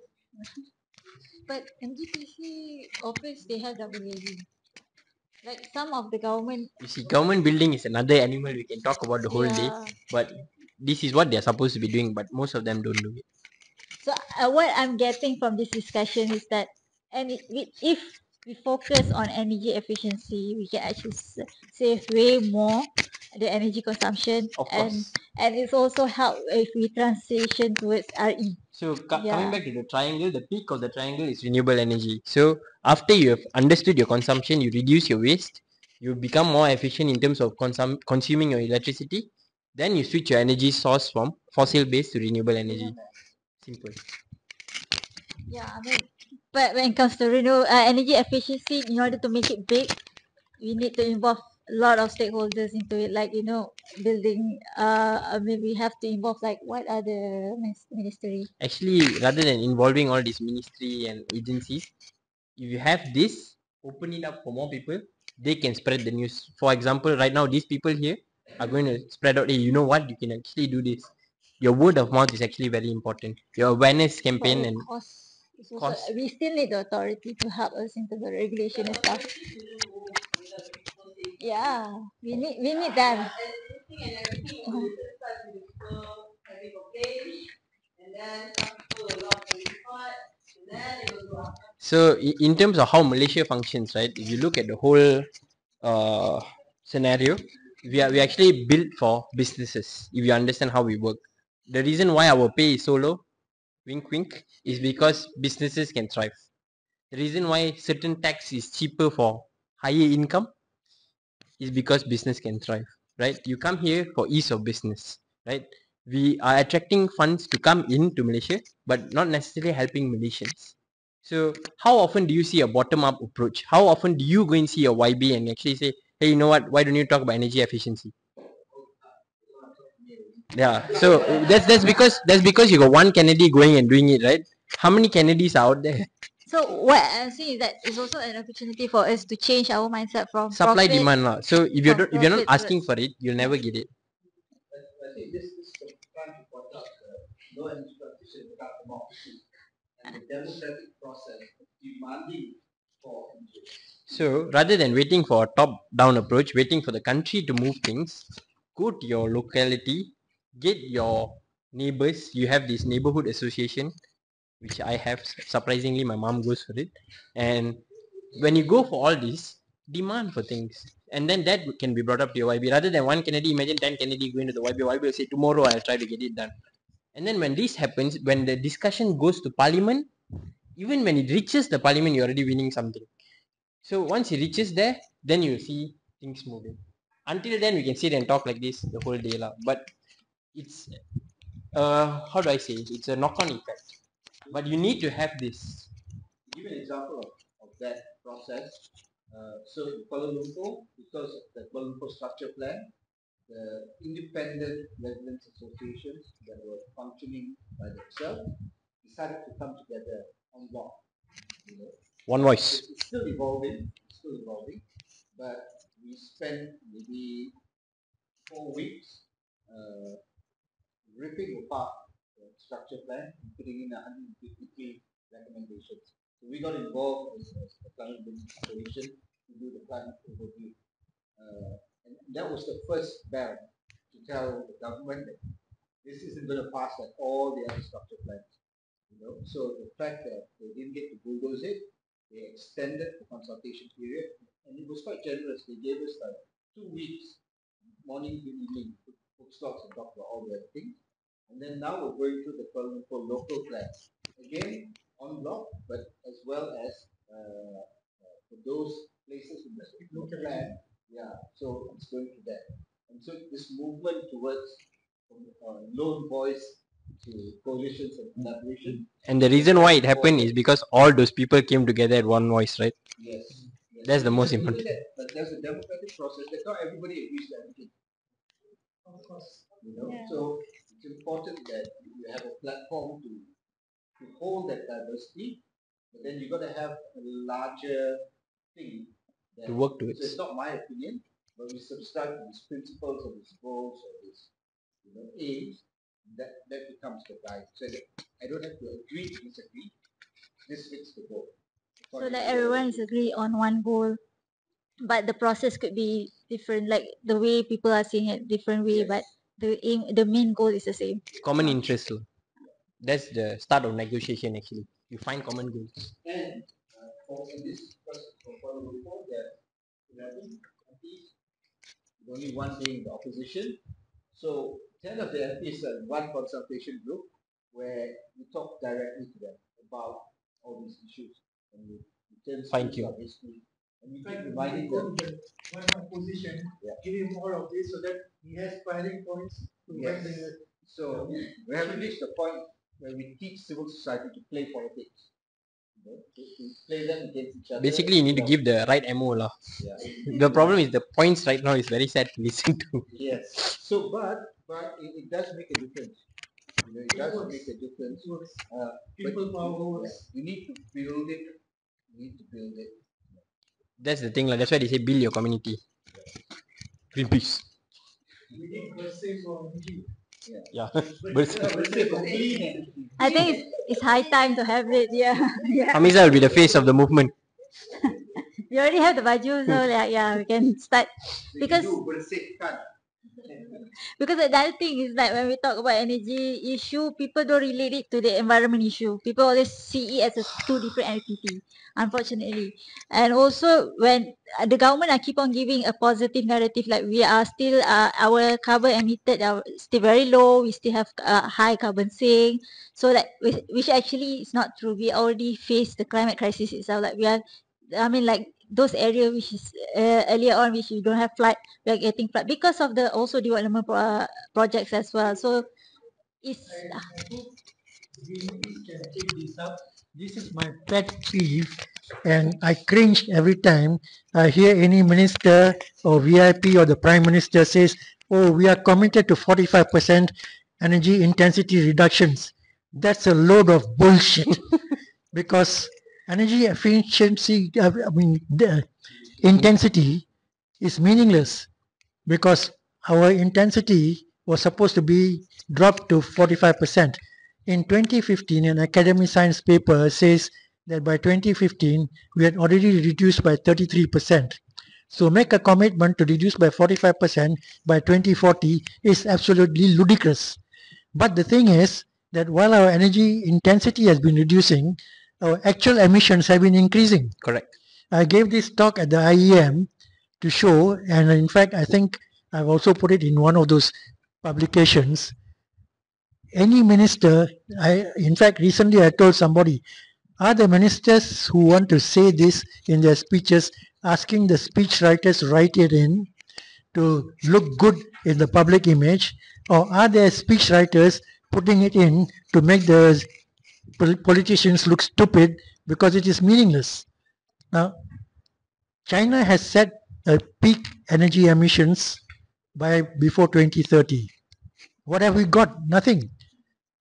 But MGPC office they have double glazing. Like some of the government. You see, government building is another animal we can talk about the whole day. Yeah. But this is what they are supposed to be doing, but most of them don't do it. So what I'm getting from this discussion is that, and if we focus on energy efficiency, we can actually save way more the energy consumption, Of course. and it's also help if we transition towards RE. So Yeah. coming back to the triangle, the peak of the triangle is renewable energy. So after you have understood your consumption, you reduce your waste, you become more efficient in terms of consuming your electricity. Then you switch your energy source from fossil based to renewable energy. Simple. Yeah, I mean, but when it comes to energy efficiency, in order to make it big, we need to involve a lot of stakeholders into it. Like building. I mean, we have to involve like what are the ministry. Actually, rather than involving all these ministry and agencies, if you have this, open it up for more people, they can spread the news. For example, right now these people here are going to spread out, hey, you know what, you can actually do this. Your word of mouth is actually very important. Your awareness campaign But and cost. We still need the authority to help us into the regulation and stuff. Yeah, we need them. so in terms of how Malaysia functions, right? If you look at the whole scenario, we actually built for businesses. If you understand how we work, the reason why our pay is so low, wink wink, is because businesses can thrive. The reason why certain tax is cheaper for higher income is because business can thrive, right? You come here for ease of business, right? We are attracting funds to come into Malaysia, but not necessarily helping Malaysians. So how often do you see a bottom-up approach? How often do you go and see a YB and actually say, hey, you know what? Why don't you talk about energy efficiency? Yeah. So that's because you got one Kennedy going and doing it, right? How many Kennedys are out there? So what I'm saying is that it's also an opportunity for us to change our mindset from Supply profit. demand lah. So if you're From if you're not profit asking for it, you'll never get it. I think this is the time to point out the no energy transition without democracy and the democratic process of demanding for energy. So rather than waiting for a top-down approach, waiting for the country to move things, go to your locality, get your neighbors. You have this neighborhood association, which I have. Surprisingly, my mom goes for it. And when you go for all this, demand for things. And then that can be brought up to your YB. Rather than one Kennedy, imagine 10 Kennedy going to the YB. YB will say, tomorrow I'll try to get it done. And then when this happens, when the discussion goes to parliament, even when it reaches the parliament, you're already winning something. So once it reaches there, then you see things moving. Until then, we can sit and talk like this the whole day lah. But it's how do I say it? It's a knock-on effect. But you need to have this. To give an example of that process, so in Kuala Lumpur, because of the Kuala Lumpur structure plan, the independent residents associations that were functioning by themselves decided to come together en bloc. You know, One voice. it's still evolving. But we spent maybe 4 weeks ripping apart the structure plan and putting in 153 recommendations. So we got involved as the climate business coalition to do the climate overview. And that was the first bell to tell the government that this isn't going to pass like all the other structure plans. You know, so the fact that they didn't get to bulldoze it, they extended the consultation period, and it was quite generous. They gave us like 2 weeks, morning to evening, put stocks and talk about all the other things. And then now we're going through the Kuala Lumpur local plan. Again, on block, but as well as for those places in the local plan, yeah, so it's going to that. And so this movement towards lone voice to coalitions and collaboration. And the reason why it happened is because all those people came together at one voice, right? Yes. That's the most But important. but there's a democratic process that not everybody agrees to everything. Of course. You know, Yeah. so it's important that you have a platform to hold that diversity, but then you got to have a larger thing that, To work so towards. it's not my opinion, but we subscribe to these principles or these goals or these aims. That becomes the guide. So that I don't have to agree to disagree. This fits the goal. So that everyone is agree on one goal, but the process could be different. Like the way people are seeing it different way, but the aim, the main goal is the same. Common interest. That's the start of negotiation actually. You find common goals. And in this process for Kuala Lumpur, there are 11 MPs, only one being the opposition. So 10 of the MPs are in one consultation group where we talk directly to them about all these issues. And we turn Thank you. history. And we keep reminding them. One opposition, give him all of this so that he has firing points to Yes. fight the So we haven't reached the point where we teach civil society to play politics. You know, to play them against each other. Basically, you need to give the right ammo lah. Yeah. The problem is the points right now is very sad to listen to. Yes. So, but it does make a difference. You know, it does make a difference. people But power. you need to build it. You need to build it. That's the thing lah. That's why they say build your community. Greenpeace. We need Bersih for energy. Yeah. I think it's high time to have it. Yeah, yeah. Hamiza will be the face of the movement. You already have the baju, so like, yeah, we can start. Because because another thing is like when we talk about energy issue, people don't relate it to the environment issue. People always see it as a two different entity, unfortunately. And also when the government are keep on giving a positive narrative, like we are still our carbon emitted are still very low. We still have high carbon sink. So that which actually is not true. We already faced the climate crisis itself. Like we are, I mean, like those areas which is earlier on which you don't have flood, we are getting flood because of the also development projects as well. So it's I hope Greenpeace can take this up. This is my pet peeve, and I cringe every time I hear any minister or VIP or the Prime Minister says, "Oh, we are committed to 45% energy intensity reductions." That's a load of bullshit because energy efficiency, the intensity is meaningless because our intensity was supposed to be dropped to 45%. In 2015, an academic science paper says that by 2015, we had already reduced by 33%. So make a commitment to reduce by 45% by 2040 is absolutely ludicrous. But the thing is that while our energy intensity has been reducing, our actual emissions have been increasing. Correct. I gave this talk at the IEM to show, and in fact, I think I've also put it in one of those publications. Any minister, in fact, recently I told somebody, Are the ministers who want to say this in their speeches asking the speech writers write it in to look good in the public image, or are there speech writers putting it in to make the politicians look stupid because it is meaningless? Now, China has set a peak energy emissions by before 2030. What have we got? Nothing.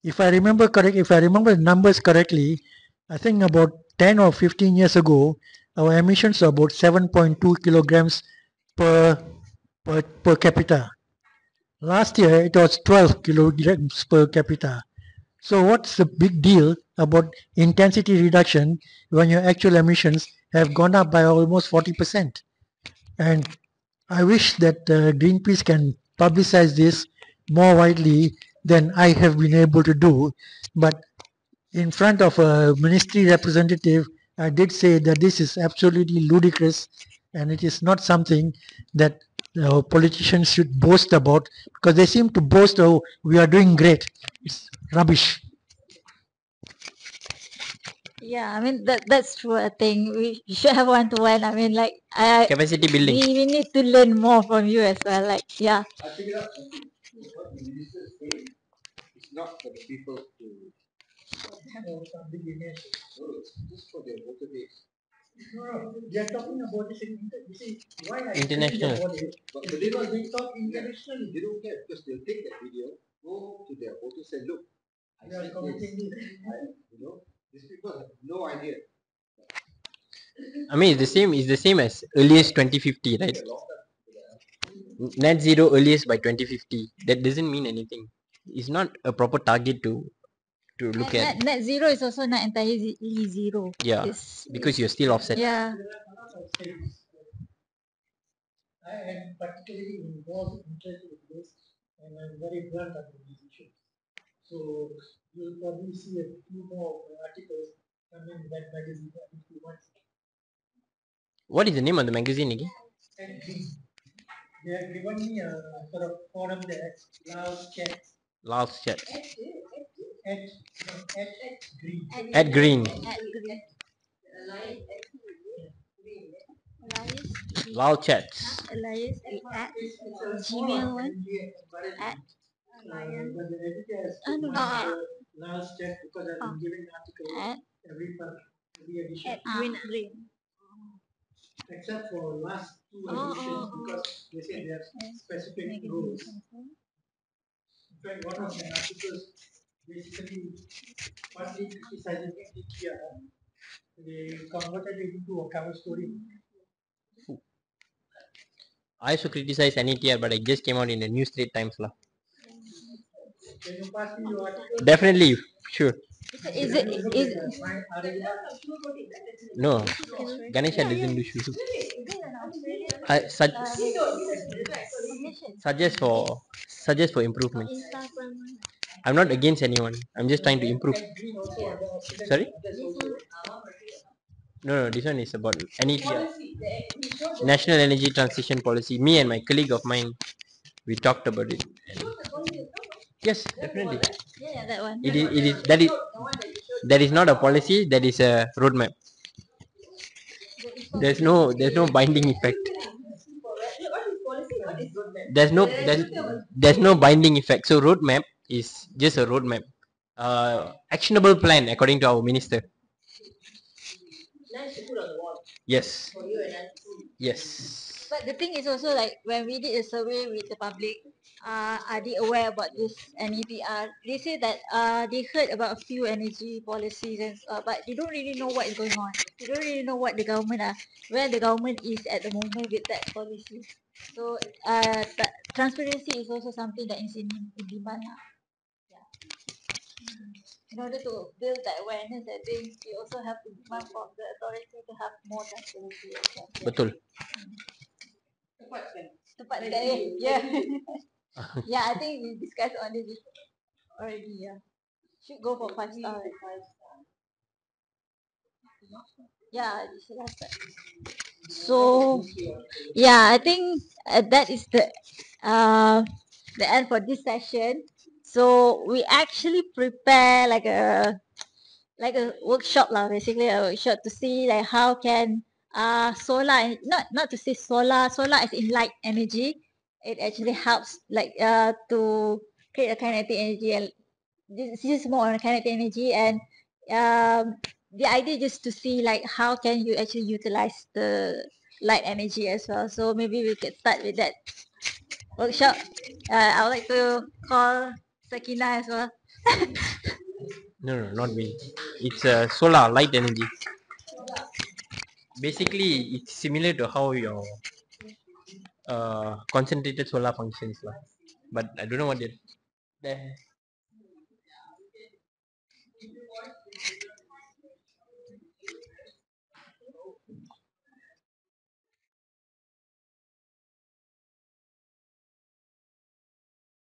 If I remember the numbers correctly, I think about 10 or 15 years ago, our emissions are about 7.2 kilograms per, per capita. Last year it was 12 kilograms per capita. So what's the big deal about intensity reduction when your actual emissions have gone up by almost 40%? And I wish that Greenpeace can publicize this more widely than I have been able to do. But in front of a ministry representative, I did say that this is absolutely ludicrous and it is not something that politicians should boast about, because they seem to boast, oh, we are doing great. It's rubbish. Yeah, I mean that's true. I think we should have one to one. I mean, like Capacity building. we need to learn more from you as well. Like, yeah. I figured out something. What the minister is saying is not for the people to. No, it's just for their voter base. No, they are talking about this in you see why I International. about it. But It's they because don't, they talk internationally. they don't care because they'll take that video, go to their voters and look, I They are said commenting this. this. You know, these people have no idea. I mean, it's the same as earliest 2050, right? Net zero earliest by 2050. That doesn't mean anything. It's not a proper target to look at. Net zero is also not entirely zero. Yeah, It's, because you're still offset. yeah. There are a lot of things. I am particularly involved, interested in this, and I'm very blunt about these issues. So you'll probably see a few more articles coming in that magazine in a few months. What is the name of the magazine again? And green. They have given me a sort of forum there, Laos Chats. Last chat. At, at green. At Green. At green. Elias. Lao chats. Elias at It's a Gmail forum one. and we encourage At but the editor has no, put no, my no. Laos Chat because I've been giving articles At every edition. green. Except for last two Oh, editions oh, oh. because they say they have specific rules. In fact, one of my articles basically partly criticizing NDTR. They converted it into a cover story. I also criticize NETR, but it just came out in the New Straight Times lah. Can you pass me your article? Definitely, sure. Is Have it you looked is at my article? No, Ganesha doesn't do shoes. I suggest for improvement. Instagram. I'm not against anyone. I'm just trying to improve. Green also under Australia. Sorry? That's also. No, this one is about NETR. National Energy Transition Policy. Me and my colleague of mine, we talked about it. Yes, definitely. yeah, that one. That is not a policy. That is a roadmap. There's no binding effect. There's no binding effect. So roadmap is just a roadmap. Actionable plan according to our minister. Yes. Yes. But the thing is also like when we did a survey with the public, are they aware about this NEPR? They say that they heard about a few energy policies and but they don't really know what is going on. They don't really know what the government where the government is at the moment with that policy. So transparency is also something that is in demand. Yeah. In order to build that awareness, I think we also have to demand from the authority to have more transparency as well. Betul. Tepat sekali. Yeah. Yeah, I think we discussed on this already. Yeah. Should go for 5 star. Yeah, this is last time. So yeah, I think that is the end for this session. So we actually prepare like a like a workshop lah, basically a workshop to see like how can solar, not to say solar as in light energy, it actually helps like to create a kinetic energy, and this is more on kinetic energy, and the idea just to see like how can you actually utilize the light energy as well. So maybe we could start with that workshop. I would like to call Sakina as well. No, no, not wind. It's solar light energy. Basically, it's similar to how your concentrated solar functions lah. But I don't know what it.